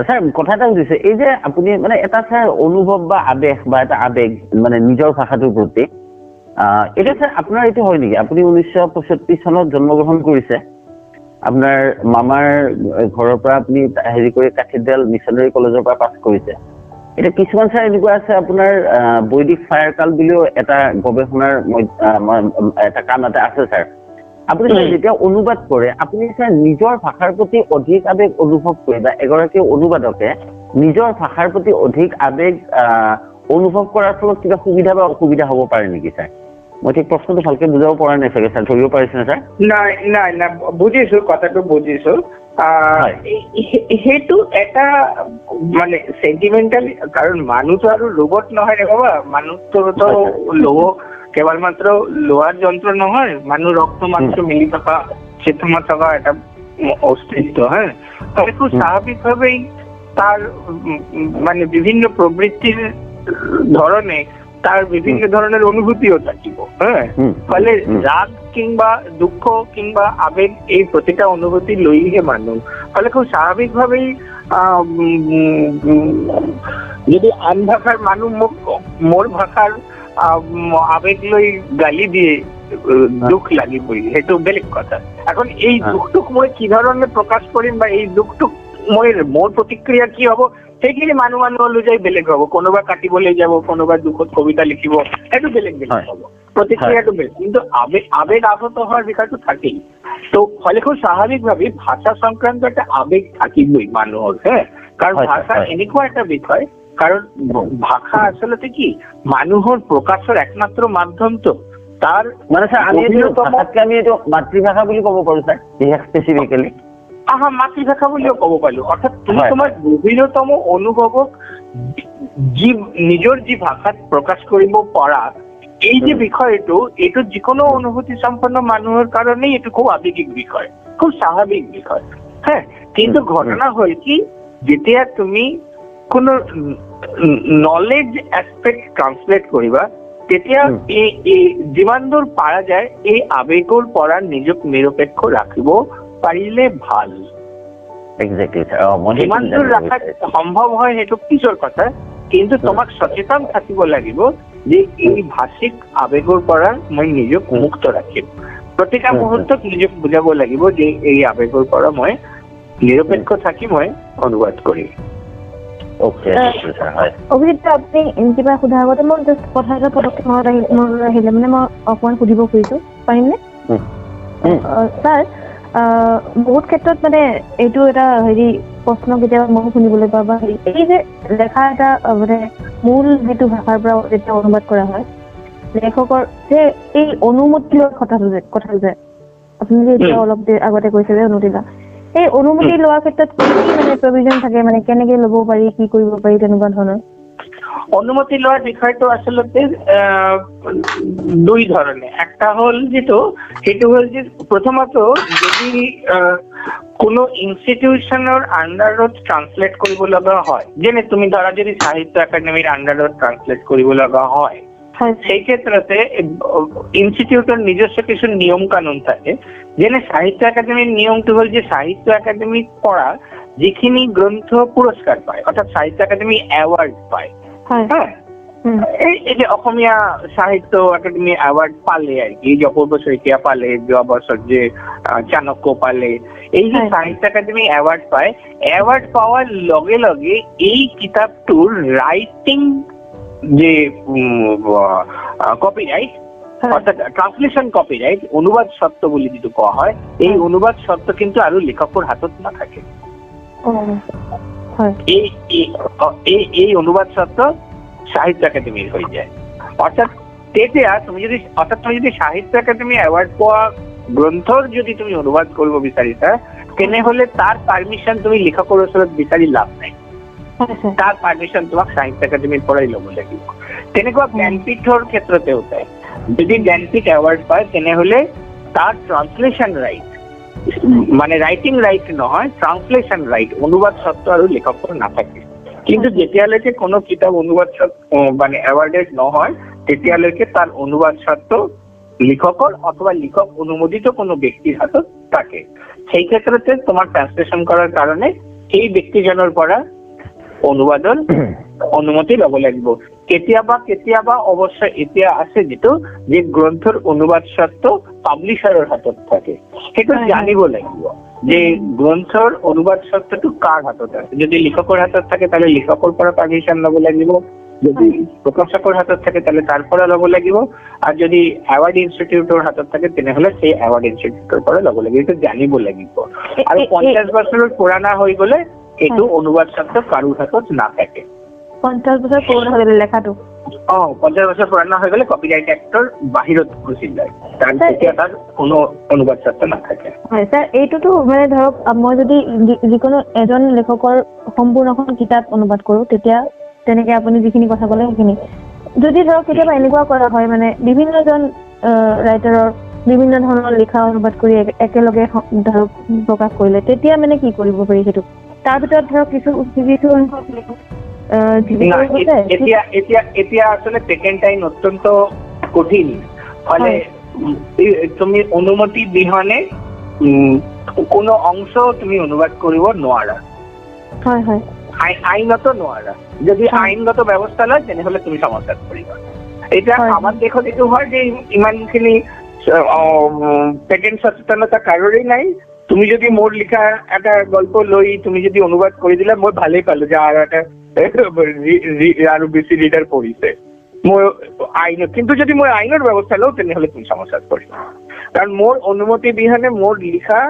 ছাৰ কথা এটা সুধিছে, এই যে আপুনি মানে এটা ছাৰ অনুভৱ বা আৱেগ বা এটা আৱেগ মানে নিজৰ ভাষাটোৰ প্ৰতি, এতিয়া ছাৰ আপোনাৰ এইটো হয় নেকি, আপুনি 1965 চনত জন্মগ্ৰহণ কৰিছে, আপোনাৰ মামাৰ ঘৰৰ পৰা আপুনি হেৰি কৰি কাথিড্ৰেল মিছনাৰী কলেজৰ পৰা পাছ কৰিছে। এতিয়া কিছুমান ছাৰ এনেকুৱা আছে, আপোনাৰ বৈদিক ফায়াৰ কাল বুলিও এটা গৱেষণাৰ এটা কাম এটা আছে ছাৰ, আপুনি যেতিয়া অনুবাদ কৰে আপুনি নিজৰ ভাষাৰ প্ৰতি অধিক আৱেগ অনুভৱ কৰে বা এগৰাকী অনুবাদকে নিজৰ ভাষাৰ প্ৰতি অধিক আৱেগ অনুভৱ কৰাৰ ফলত কিবা সুবিধা বা অসুবিধা হ'ব পাৰে নেকি ছাৰ? মই ঠিক প্ৰশ্নটো ভালকে বুজাব পৰা নাই চাগে ছাৰ, ধৰিব পাৰিছেনে ছাৰ? নাই বুজিছো, কথাটো বুজিছো। সেইটো এটা মানে সেন্টিমেন্টাল, কাৰণ মানুহতো আৰু ৰোবট নহয় ৰে বাবা, মানুহতো লৌহ কেৱল মাত্ৰ লোহাৰ যন্ত্ৰ নহয়, মানুহ ৰক্ত মাংস মিলি থকা চেতনা থকা এটা অস্তিত্ব। হ্যাঁ, খুব স্বাভাবিকভাবেই তার মানে বিভিন্ন প্রবৃত্তির ধরনে তার বিভিন্ন ধরনের অনুভূতিও থাকিব। হ্যাঁ, ফলে রাগ কিংবা দুঃখ কিংবা আবেগ এই প্রতিটা অনুভূতি লইহে মানুষ, ফলে খুব স্বাভাবিকভাবেই যদি আন ভাষার মানুষ মোর ভাষার আবেগ লৈ গালি দিয়ে দুখ লাগিবই, সেইটো বেলেগ কথা। এখন এই দুখটুক মই কি ধৰণে প্ৰকাশ কৰিম বা এই দুখটুক মোৰ প্ৰতিক্ৰিয়া কি হ'ব, সেইখিনি মানুহ অনুযায়ী বেলেগ হ'ব। কোনোবা কাটিবলৈ যাব, কোনোবা দুখত কবিতা লিখিব, সেইটো বেলেগ হ'ব, প্ৰতিক্ৰিয়াটো বেলেগ। কিন্তু আবেগ আহত হওয়ার বিষয়টো থাকেই। তো ফলে খুব স্বাভাবিকভাবে ভাষা সংক্রান্ত একটা আবেগ থাকিবই মানুহৰ। হ্যাঁ, কাৰণ ভাষা এনেকুৱা একটা বিষয়, কাৰণ ভাষা আসলে কি মানুহৰ প্ৰকাশেৰ একমাত্ৰ মাধ্যম। তো তাৰ মানে স্যাৰ আমি এইটো মাতৃভাষা বুলি ক'ব পাৰো স্যাৰ, স্পেসিফিক্যালি মাতৃভাষা বুলিও ক'ব পাৰো। অৰ্থাৎ তুমি তোমাৰ গভীৰতম অনুভৱক নিজৰ যি ভাষাত প্ৰকাশ কৰিব পাৰা, এই যে বিষয়টো, এইটো যিকোনো অনুভূতি সম্পন্ন মানুহৰ কাৰণেই এইটো খুব আবেগিক বিষয়, খুব স্বাভাবিক বিষয়। হ্যাঁ, কিন্তু ঘটনা হল কি, যেতিয়া তুমি কোনো নলেজ এসপেক্ট ট্রান্সলেট কৰিবা, তেতিয়া এই যিমান দূৰ পাৰা যায় এই আবেগৰ পৰা নিজক নিৰপেক্ষ ৰাখিব পাৰিলে ভাল। যিমান দূৰ ৰখা সম্ভৱ হয় সেইটো পিছৰ কথা, কিন্তু তোমাক সচেতন থাকিব লাগিব যে এই ভাষিক আবেগৰ পৰা মই নিজক মুক্ত ৰাখিম। প্ৰতিটা মুহূৰ্তত নিজক বুজাব লাগিব যে এই আবেগৰ পৰা মই নিৰপেক্ষ থাকি মই অনুবাদ কৰিম। অভিজিত, আপুনি কিবা সোধাৰ আগতে মই জাষ্ট কথা এটা পটককে মনত আহিলে, মানে মই অকমান সুধিব খুজিছো, পাৰিমনে? ছাৰ, বহুত ক্ষেত্ৰত মানে এইটো এটা প্ৰশ্ন কেতিয়াবা মই শুনিবলৈ পাওঁ, বা এই যে লেখা এটা মানে মূল যিটো ভাষাৰ পৰা যেতিয়া অনুবাদ কৰা হয়, লেখকৰ যে এই অনুমতি লোৱাৰ কথাটো যে আপুনি যে এতিয়া অলপ আগতে কৈছে যে অনুমতি লোৱা, এই অনুমতি লোৱাৰ ক্ষেত্ৰত কি মানে প্ৰভিজন থাকে, মানে কেনেকে ল'ব পাৰি, কি কৰিব পাৰি, তেনেকুৱা ধৰণৰ? অনুমতি লোৱাৰ বিষয়টো আচলতে দুই ধৰণে। একটা হল সেইটো হল যে প্ৰথমত যদি কোনো ইনষ্টিটিউশনৰ আন্ডাৰত ট্ৰান্সলেট কৰিব লগা হয়, যেনে তুমি ধৰা যদি সাহিত্য একাডেমিৰ আন্ডাৰত ট্ৰান্সলেট কৰিব লগা হয়, সেই ক্ষেত্ৰতে ইনষ্টিটিউটৰ নিজস্ব কিছু নিয়ম কানুন থাকে। যেনে সাহিত্য একাডেমিৰ নিয়মটো হল যে সাহিত্য একাডেমিৰ পৰা যিখিনি গ্ৰন্থ পুৰস্কাৰ পায়, অৰ্থাৎ সাহিত্য একাডেমি এৱাৰ্ড পায়, এই যে অসমীয়া সাহিত্য একাডেমি এৱাৰ্ড পালে আৰ কি, যে অপূৰ্ব শইকীয়া পালে, যোৱা বছৰ যে চাণক্য পালে, এই যে সাহিত্য একাডেমি এৱাৰ্ড পায়, এৱাৰ্ড পাওয়াৰ লগে লগে এই কিতাপটোৰ ৰাইটিং যে কপিৰাইট, অৰ্থাৎ ট্ৰান্সলেশন কপিৰাইট, অনুবাদ সত্ত্ব বুলি যেটো কোৱা হয়, এই অনুবাদ সত্ত্ব কিন্তু আৰু লেখকৰ হাতত নাথাকে। এই অনুবাদ সত্ত্ব সাহিত্য একাডেমিৰ হয়ে যায়। অৰ্থাৎ তুমি যদি সাহিত্য একাডেমি এৱাৰ্ড পোৱা গ্ৰন্থৰ যদি তুমি অনুবাদ কৰিব বিচাৰিছা, তেনেহলে তাৰ পাৰমিশন তুমি লেখকৰ ওচৰত বিচাৰি লাভ নাই, তাৰ পাৰমিশন তোমাক সাহিত্য একাডেমিৰ পৰাই ল'ব লাগিব। তেনেকুৱা জ্ঞানপীঠৰ ক্ষেত্ৰতেও পায়, যদি জ্ঞানপীঠ এৱাৰ্ড পায় তেনেহলে তাৰ ট্ৰান্সলেশন ৰাইট, মানে ৰাইটিং ৰাইট নহয়, ট্ৰান্সলেশন ৰাইট, অনুবাদ সত্ত্ব আৰু লেখকৰ নাথাকে। কিন্তু যেতিয়ালৈকে কোনো কিতাপ অনুবাদ মানে এৱাৰ্ডেড নহয়, তেতিয়ালৈকে তাৰ অনুবাদ সত্ত্ব লেখকৰ অথবা লেখক অনুমোদিত কোনো ব্যক্তিৰ হাতত থাকে। সেই ক্ষেত্ৰতে তোমাৰ ট্ৰান্সলেশন কৰাৰ কাৰণে সেই ব্যক্তিজনৰ পৰা অনুবাদৰ অনুমতি ল'ব লাগিব। কেতিয়াবা অৱশ্য এতিয়া আছে যেটো যে গ্ৰন্থৰ অনুবাদ সত্ত্ব পাব্লিছাৰৰ হাতত থাকে, সেইটো জানিব লাগিব যে গ্ৰন্থৰ অনুবাদ সত্ত্বটো কাৰ হাতত আছে। যদি লেখকৰ হাতত থাকে তাহলে লেখকৰ পৰা পাৰমিশন ল'ব লাগিব, যদি প্ৰকাশকৰ হাতত থাকে তাহলে তাৰ পৰা ল'ব লাগিব, আৰু যদি এৱাৰ্ড ইনষ্টিটিউটৰ হাতত থাকে তেনেহলে সেই এৱাৰ্ড ইনষ্টিটিউটৰ পৰা ল'ব লাগিব। এইটো জানিব লাগিব। আৰু 50 বছৰৰ পুৰণা হৈ গলে এইটো অনুবাদ শব্দ কাৰো হাতত নাথাকে। 50 বছৰ পুৰণা হৈ গ'লে লেখাটো 50 বছৰ পুৰণা হৈ গলে কপিৰাইট এক্টৰ বাহিৰত গুচি যায়, কাৰণ তেতিয়া তাৰ কোনো অনুবাদ শব্দ নাথাকে। হয় স্যাৰ, এইটোতো মানে ধৰক মই যদি যিকোনো এজন লেখকৰ সম্পূৰ্ণখন কিতাপ অনুবাদ কৰো তেতিয়া তেনেকে আপুনি যিখিনি কথা ক'লে সেইখিনি, যদি ধৰক কেতিয়াবা এনেকুৱা কৰা হয় মানে বিভিন্নজন ৰাইটাৰৰ বিভিন্ন ধৰণৰ লিখা অনুবাদ কৰি একেলগে ধৰক প্ৰকাশ কৰিলে, তেতিয়া মানে কি কৰিব পাৰি সেইটো? তাৰ ভিতৰত ধৰক কিছু সংখ্যক এতিয়া আসলে পেটেন্ট আইন অত্যন্ত কঠিন, ফলে তুমি অনুমতি বিহনে কোনো অংশ তুমি অনুবাদ কৰিব নোৱাৰা। হয় হয়, আইনত নোৱাৰা। যদি আইনগত ব্যৱস্থা লয় তেনেহলে তুমি সমস্যাত পৰিবা। এতিয়া আমাৰ দেশত এইটো হয় যে ইমানখিনি পেটেন্ট সচেতনতা কাৰোৰেই নাই। তুমি যদি মোৰ লিখা এটা গল্প লৈ তুমি যদি অনুবাদ কৰি দিলা, মই ভালেই পালো যে আৰু এটা আৰু বেছি ৰিডাৰ পঢ়িছে মোৰ আইনত। কিন্তু যদি মই আইনৰ ব্যৱস্থা লওঁ তেনেহলে তুমি সমস্যাত পৰিবা, কাৰণ মোৰ অনুমতি বিহনে মোৰ লিখা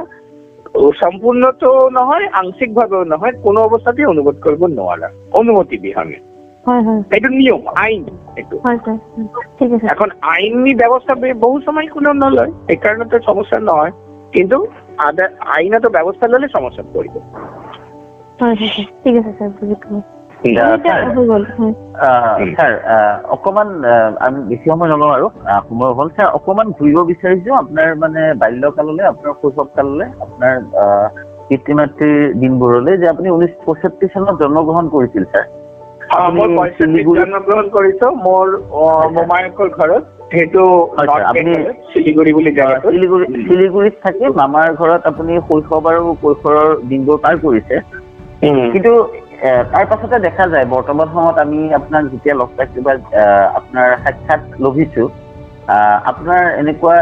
সম্পূৰ্ণতো নহয়, আংশিকভাৱেও নহয়, কোনো অৱস্থাতে অনুবাদ কৰিব নোৱাৰা অনুমতি বিহনে। এইটো নিয়ম, আইন এইটো। এখন আইনী ব্যৱস্থা বহু সময় কোনো নলয়, এই কাৰণতে সমস্যা নহয়, কিন্তু আইনত ব্যৱস্থা ললে সমস্যাত পৰিব। ঠিক আছে স্যাৰ, স্যাৰ অকমান আমি বেছি সময় নলওঁ আৰু সময় হ'ল। স্যাৰ অকমান ঘূৰিব বিচাৰিছো আপোনাৰ মানে বাল্যকাললৈ, আপোনাৰ শৈশৱকাললৈ, আপোনাৰ পিতৃ মাতৃৰ দিনবোৰলৈ, যে আপুনি 1965 চনত জন্মগ্ৰহণ কৰিছিল। স্যাৰ মই 65 জন্মগ্ৰহণ কৰিছো মোৰ মোমায়েকৰ ঘৰত, সেইটো শিলিগুৰি বুলি জেগাটো। শিলিগুৰিত থাকি মামাৰ ঘৰত আপুনি শৈশৱ আৰু কৈশোৰৰ দিনবোৰ পাৰ কৰিছে। কিন্তু তাৰ পাছতে দেখা যায় বৰ্তমান সময়ত আমি আপোনাক যেতিয়া লগ পাইছো বা আপোনাৰ সাক্ষাৎ লভিছো, আপোনাৰ এনেকুৱা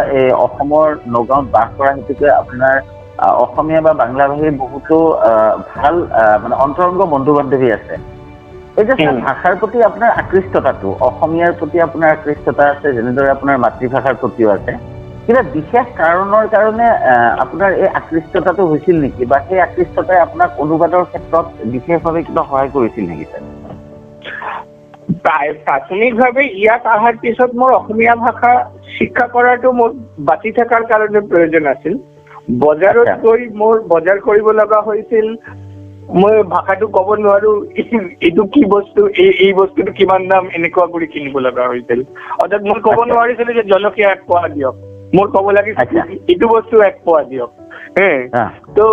অসমৰ নগাঁৱত বাস কৰা হেতুকে আপোনাৰ অসমীয়া বা বাংলা ভাষীৰ বহুতো ভাল মানে অন্তৰংগ বন্ধু বান্ধৱী আছে। এই যে ভাষাৰ প্ৰতি আপোনাৰ আকৃষ্টতাটো, অসমীয়াৰ প্ৰতি আপোনাৰ আকৃষ্টতা আছে, যেনেদৰে আপোনাৰ মাতৃভাষাৰ প্ৰতিও আছে, কিবা বিশেষ কাৰণৰ কাৰণে আপোনাৰ এই আকৃষ্টতাটো হৈছিল নেকি, বা সেই আকৃষ্টতাই আপোনাক অনুবাদৰ ক্ষেত্ৰত বিশেষভাৱে কিবা সহায় কৰিছিল নেকি? প্ৰাথমিকভাৱে ইয়াত অহাৰ পিছত মোৰ অসমীয়া ভাষা শিক্ষা কৰাটো মোৰ বাচি থকাৰ কাৰণে প্ৰয়োজন আছিল। বজাৰত গৈ মোৰ বজাৰ কৰিব লগা হৈছিল, মই ভাষাটো ক'ব নোৱাৰো, এইটো কি বস্তু, এই বস্তুটো কিমান দাম, এনেকুৱা কৰি কিনিব লগা হৈছিল। অৰ্থাৎ মই ক'ব নোৱাৰিছিলো যে জলকীয়া 1 পোৱা দিয়ক, মোৰ ক'ব লাগিছিল এইটো বস্তু 1 পোৱা দিয়ক। তো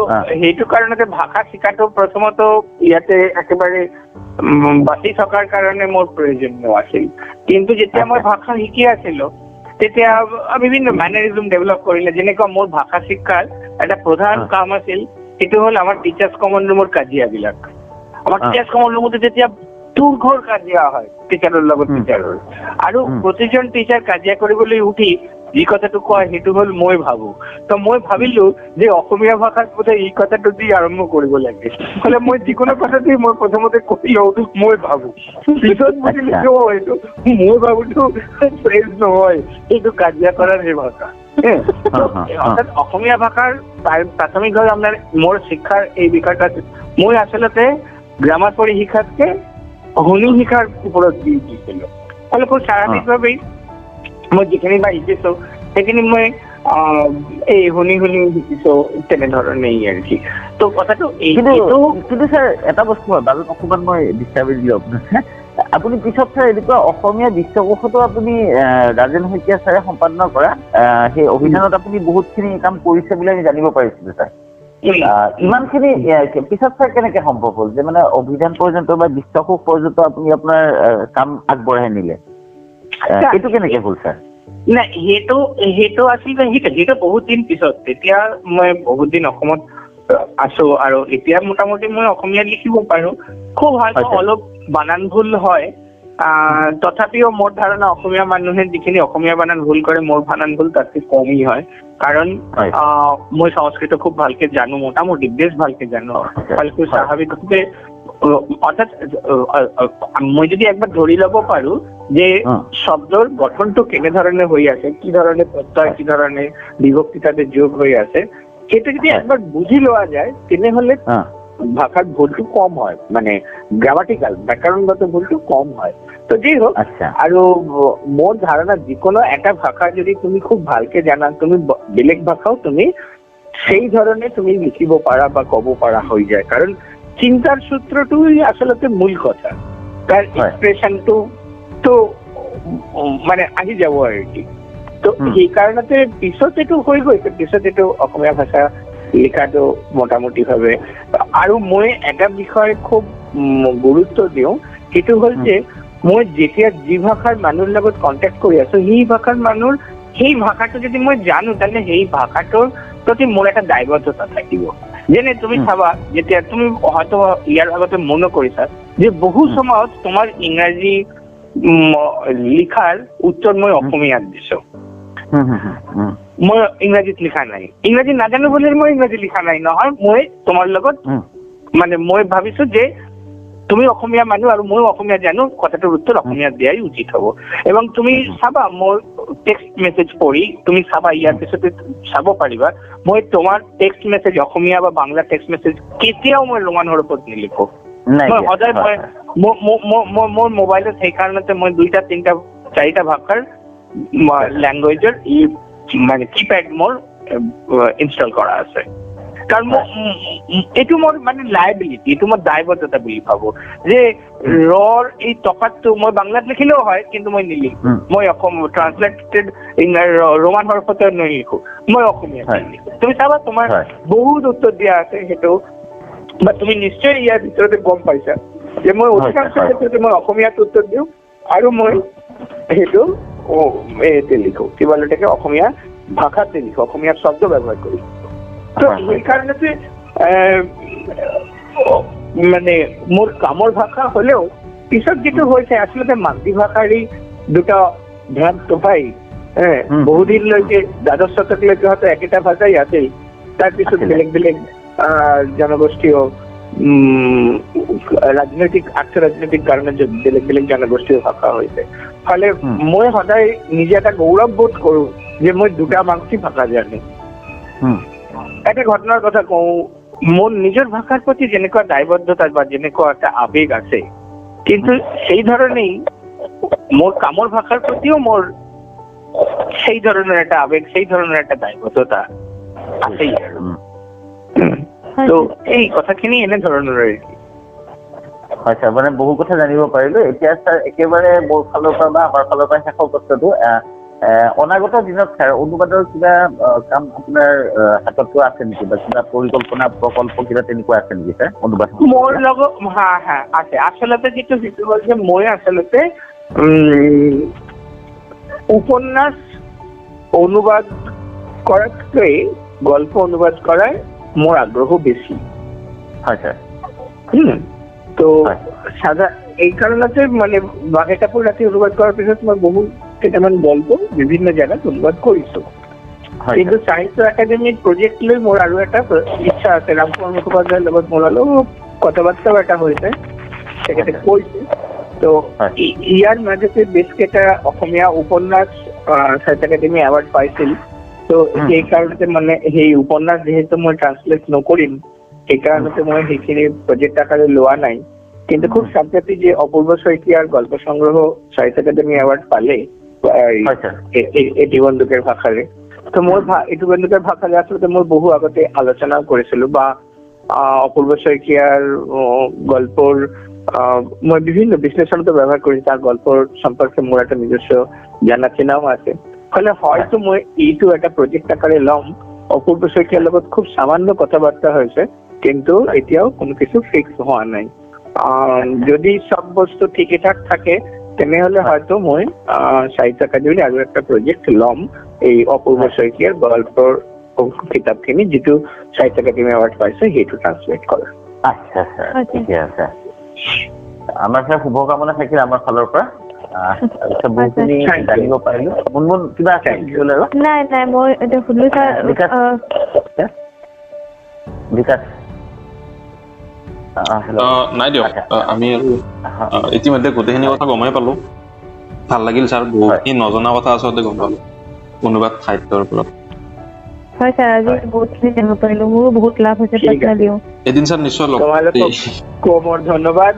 সেইটো কাৰণতে ভাষা শিকাটো প্ৰথমত ইয়াতে একেবাৰে বাচি থকাৰ কাৰণে মোৰ প্ৰয়োজনীয় আছিল। কিন্তু যেতিয়া মই ভাষা শিকি আছিলো তেতিয়া বিভিন্ন মেনাৰিজম ডেভেলপ কৰিলে। যেনেকুৱা মোৰ ভাষা শিক্ষাৰ এটা প্ৰধান কাম আছিল, সেইটো হ'ল আমাৰ টিচাৰ্ছ কমন ৰুমৰ কাজিয়াবিলাক। আমাৰ টিচাৰ্ছ কমন ৰুমতে যেতিয়া তুৰঘৰ কাজিয়া হয় টিচাৰৰ লগত টিচাৰৰ, আৰু প্ৰতিজন টিচাৰ কাজিয়া কৰিবলৈ উঠি যি কথাটো কয় সেইটো হ'ল মই ভাবো। তো মই ভাবিলো যে অসমীয়া ভাষাত বোধহয় এই কথাটো দি আৰম্ভ কৰিব লাগে। ফলে মই যিকোনো কথাতে মই প্ৰথমতে কৈ লওঁ মই ভাবো, পিছত বুজিলো এইটো মই ভাবোতো ফ্ৰেজ নহয়, এইটো কাজিয়া কৰাৰ হে ভাষা। অৰ্থাৎ অসমীয়া ভাষাৰ প্ৰাথমিকভাৱে আপোনাৰ মোৰ শিক্ষাৰ এই বিষয়টা মই আচলতে গ্ৰামাৰ পঢ়ি শিক্ষাতকে শুনি শিক্ষাৰ ওপৰত দি দিছিলো। ফলে খুব স্বাভাৱিকভাৱেই মই যিখিনি বা শিকিছো সেইখিনি মই এই শুনি শিকিছো, তেনেধৰণেই আৰু কি। তো কথাটো কিন্তু স্যাৰ এটা বস্তু হয়, বাৰু অকমান মই বিচাৰি দিলো আপোনাক। আপুনি পিছত স্যাৰ এনেকুৱা অসমীয়া বিশ্বকোষতো আপুনি ৰাজেন শইকীয়া ছাৰে সম্পাদনা কৰা সেই অভিধানত আপুনি বহুতখিনি কাম কৰিছে বুলি আমি জানিব পাৰিছিলো। স্যাৰ ইমানখিনি পিছত স্যাৰ কেনেকে সম্ভৱ হ'ল যে মানে অভিধান পৰ্যন্ত বা বিশ্বকোষ পৰ্যন্ত আপুনি আপোনাৰ কাম আগবঢ়াই নিলে? এইটো কেনেকে হ'ল স্যাৰ? নাই, সেইটো আছিল সেইটো বহুত দিন পিছত। তেতিয়া মই বহুত দিন অসমত আছো আৰু এতিয়া মোটামুটি মই অসমীয়া লিখিব পাৰো। খুব হয়তো অলপ বানান ভুল হয়, তথাপিও মোৰ ধাৰণা অসমীয়া মানুহে যিখিনি অসমীয়া বানান ভুল কৰে মোৰ বানান ভুল তাতকে কমেই হয়, কাৰণ মই সংস্কৃত খুব ভালকে জানো, মোটামুটি বেশ ভালকে জানো। ফলে খুব স্বাভাৱিকভাৱে অৰ্থাৎ মই যদি একবাৰ ধৰি ল'ব পাৰো যে শব্দৰ গঠনটো কেনেধৰণে হৈ আছে, কি ধৰণে প্ৰত্যয়, কি ধৰণে বিভক্তি তাতে যোগ হৈ আছে, সেইটো যদি একবাৰ বুজি লোৱা যায় তেনেহলে ভাষাৰ ভুলটো কম হয়, মানে গ্ৰামাটিক্যাল ব্যাকৰণগত ভুলটো কম হয়। তো যেই হোক, আৰু মোৰ ধাৰণা যিকোনো এটা ভাষা যদি তুমি খুব ভালকে জানা, তুমি বেলেগ ভাষাও তুমি সেই ধৰণে তুমি লিখিব পাৰা বা ক'ব পাৰা হৈ যায়, কাৰণ চিন্তাৰ সূত্ৰটোই আচলতে মূল কথা, তাৰ এক্সপ্ৰেছনটো তো মানে আহি যাব আৰু কি। তো সেইকাৰণতে পিছত এইটো হৈ গৈছে, পিছত এইটো অসমীয়া ভাষা লিখাটো মোটামুটি ভাৱে। আৰু মই এটা বিষয় খুব গুৰুত্ব দিওঁ, সেইটো হ'ল যে মই যেতিয়া যি ভাষাৰ মানুহৰ লগত কণ্টেক্ট কৰি আছো, সেই ভাষাৰ মানুহৰ সেই ভাষাটো যদি মই জানো, তাহলে সেই ভাষাটোৰ প্ৰতি মোৰ এটা দায়বদ্ধতা থাকিব। যেনে তুমি চাবা, যেতিয়া তুমি হয়তো ইয়াৰ আগতে মনো কৰিছা যে বহু সময়ত তোমাৰ ইংৰাজী লিখাৰ উত্তৰ মই অসমীয়াত দিছো, মই ইংৰাজীত লিখা নাই। ইংৰাজী নাজানো বুলি মই ইংৰাজী লিখা নাই নহয়, মই তোমাৰ লগত মানে মই ভাবিছো যে তুমি অসমীয়া মানুহ আৰু ময়ো অসমীয়া জানো, কথাটোৰ উত্তৰ অসমীয়াত দিয়াই উচিত হ'ব। এবং তুমি চাবা মোৰ টেক্সট মেছেজ পঢ়ি তুমি চাবা, ইয়াৰ পিছতে চাব পাৰিবা মই তোমাৰ টেক্সট মেছেজ অসমীয়া বা বাংলা টেক্সট মেছেজ কেতিয়াও মই ৰোমান হৰফত নিলিখো। মই সদায় মোৰ মোবাইলত সেইকাৰণতে মই 2টা 3টা 4টা ভাষাৰ ল্যাঙ্গুৱেজৰ মানে কিপ্যাড মোৰ ইনষ্টল কৰা আছে, কাৰণ এইটো মোৰ মানে লাইবিলিটি, এইটো মই দায়বদ্ধতা বুলি ভাবো যে ৰৰ এই টকাটো মই বাংলাত লিখিলেও হয়, কিন্তু মই নিলিখো, মই ট্ৰান্সলেটেড ৰোমান হৰফতে নিলিখো, মই অসমীয়াত লিখো। তুমি চাবা তোমাৰ বহুত উত্তৰ দিয়া আছে সেইটো, বা তুমি নিশ্চয় ইয়াৰ ভিতৰতে গম পাইছা যে মই অধিকাংশ ক্ষেত্ৰতে মই অসমীয়াত উত্তৰ দিওঁ, আৰু মই সেইটো এতে লিখো, কিবা লেটাকে অসমীয়া ভাষাতে লিখো, অসমীয়া শব্দ ব্যৱহাৰ কৰি। তো সেইকাৰণে মানে মোৰ কামৰ ভাষা হলেও পিছত যেটো হৈছে আচলতে মাতৃভাষাৰী দুটা ভ্ৰান্ত ভাই, বহুদিনলৈকে দ্বাদশ শতকলৈকে হয়তো একেটা ভাষাই আছিল, তাৰপিছত বেলেগ বেলেগ জনগোষ্ঠীয় ৰাজনৈতিক আৰ্থ-ৰাজনৈতিক কাৰণে বেলেগ বেলেগ জনগোষ্ঠীয় ভাষা হৈছে। ফলে মই সদায় নিজে এটা গৌৰৱ বোধ কৰো যে মই 2টা মাতৃভাষা জানো। এটা ঘটনাৰ কথা কওঁ, মোৰ নিজৰ ভাষাৰ প্ৰতি যেনেকুৱা দায়বদ্ধতা বা যেনেকুৱা এটা আবেগ আছে, কিন্তু সেই ধৰণেই মোৰ কামৰ ভাষাৰ প্ৰতিও মোৰ সেই ধৰণৰ এটা আবেগ, সেই ধৰণৰ এটা দায়বদ্ধতা আছেই আৰু। তো এই কথাখিনি এনে ধৰণৰ আৰু কি। হয় ছাৰ, মানে বহু কথা জানিব পাৰিলো। এতিয়া ছাৰ একেবাৰে মোৰ ফালৰ পৰা বা আমাৰ ফালৰ পৰা শেষৰ প্ৰশ্নটো, অনাগত দিনত ছাৰ অনুবাদৰ কিবা কাম আপোনাৰ হাততো আছে নেকি, বা কিবা পৰিকল্পনা প্ৰকল্প কিবা তেনেকুৱা আছে নেকি ছাৰ অনুবাদ? মোৰ লগত আছে। আচলতে যিটো হ'ল যে মই আচলতে উপন্যাস অনুবাদ কৰাতকৈ গল্প অনুবাদ কৰাৰ মোৰ আগ্ৰহ বেছি। হয় ছাৰ। তো এই কাৰণতে মানে বাঘে কাপোৰ ৰাতি অনুবাদ কৰাৰ পিছত মই বহু কেইটামান গল্প বিভিন্ন জেগাত অনুবাদ কৰিছো। কিন্তু সাহিত্য একাডেমিৰ প্ৰজেক্ট লৈ মোৰ আৰু এটা ইচ্ছা আছে। ৰামকুমাৰ মুখোপাধ্যায়ৰ লগত মোৰ অলপ কথা বাৰ্তাও এটা হৈছে, তেখেতে কৈছে। তো ইয়াৰ মাজতে বেছ কেইটা অসমীয়া উপন্যাস সাহিত্য একাডেমি এৱাৰ্ড পাইছিল। তো সেই কাৰণতে মানে সেই উপন্যাস যিহেতু মই ট্ৰান্সলেট নকৰিম, সেইকাৰণতে মই সেইখিনি প্ৰজেক্ট আকাৰে লোৱা নাই। কিন্তু খুব সম্প্ৰতি যে অপূৰ্ব শইকীয়াৰ গল্প সংগ্ৰহ সাহিত্য একাডেমি এৱাৰ্ড পালে এটি বন্দুকেৰ ভাষাৰে, তো মই এটি বন্দুকেৰ ভাষাৰে আচলতে মই বহু আগতে আলোচনা কৰিছিলো, বা অপূৰ্ব শইকীয়াৰ গল্পৰ মই বিভিন্ন বিশ্লেষণতো ব্যৱহাৰ কৰি তাৰ গল্পৰ সম্পৰ্কে মোৰ এটা নিজস্ব জানা চিনাও আছে। ফলে হয়তো মই এইটো এটা প্ৰজেক্ট আকাৰে ল'ম। অপূৰ্ব শইকীয়াৰ লগত খুব সামান্য কথা বাৰ্তা হৈছে, কিন্তু এতিয়াও কোনো কিছু ফিক্স হোৱা নাই। যদি সব বস্তু ঠিকঠাক থাকে তেনেহলে হয়তো মই সাহিত্য একাডেমিৰ আৰু একটা প্ৰজেক্ট ল'ম, এই অপূৰ্ব শইকীয়াৰ গল্পৰ কিতাপখিনি যিটো সাহিত্য একাডেমি এৱাৰ্ড পাইছে সেইটো ট্ৰান্সলেট কৰা। আচ্ছা ছাৰ, ঠিকে আছে। আমাৰ ছাৰ শুভকামনা থাকিল আমাৰ ফালৰ পৰা। বহুখিনি জানিব পাৰিলো। মুনমুন কিবা আছে? নাই নাই, মই এতিয়া সুধিলো ছাৰ। বিকাশ হেল্ল'। নাই দিয়ক আচ্ছা। আমি আৰু ইতিমধ্যে গোটেইখিনি কথা গমেই পালো ভাল লাগিল ছাৰ বহুতখিনি নজনা কথা আচলতে গম পালো অনুবাদ সাহিত্যৰ ওপৰত হয় ছাৰ আজি বহুতখিনি জানিব পাৰিলো মোৰো বহুত লাভ হৈছে ঠিক আছে। পাৰ্চনেলিও এদিন ছাৰ নিশ্চয় লগ তোমালোকক মোৰ ধন্যবাদ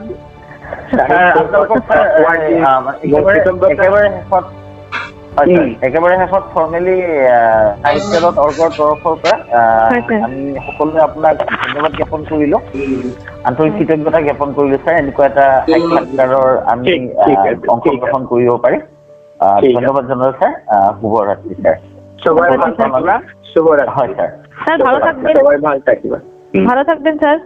আপোনালোকক একেবাৰে শেষত ফৰ্মেলি সাহিত্য.org-ৰ তৰফৰ পৰা আমি সকলোৱে আপোনাক ধন্যবাদ জ্ঞাপন কৰিলো আন্তৰিক কৃতজ্ঞতা জ্ঞাপন কৰিলো ছাৰ এনেকুৱা এটা সাক্ষাৎকাৰৰ আমি অংশগ্ৰহণ কৰিব পাৰিম ধন্যবাদ জনালো ছাৰ শুভৰাত্ৰি ছাৰ শুভৰাত্ৰি হয় ছাৰ স্যাৰ ভালো থাকবেন সবাই ভালো থাকিবা ভালো থাকবেন স্যাৰ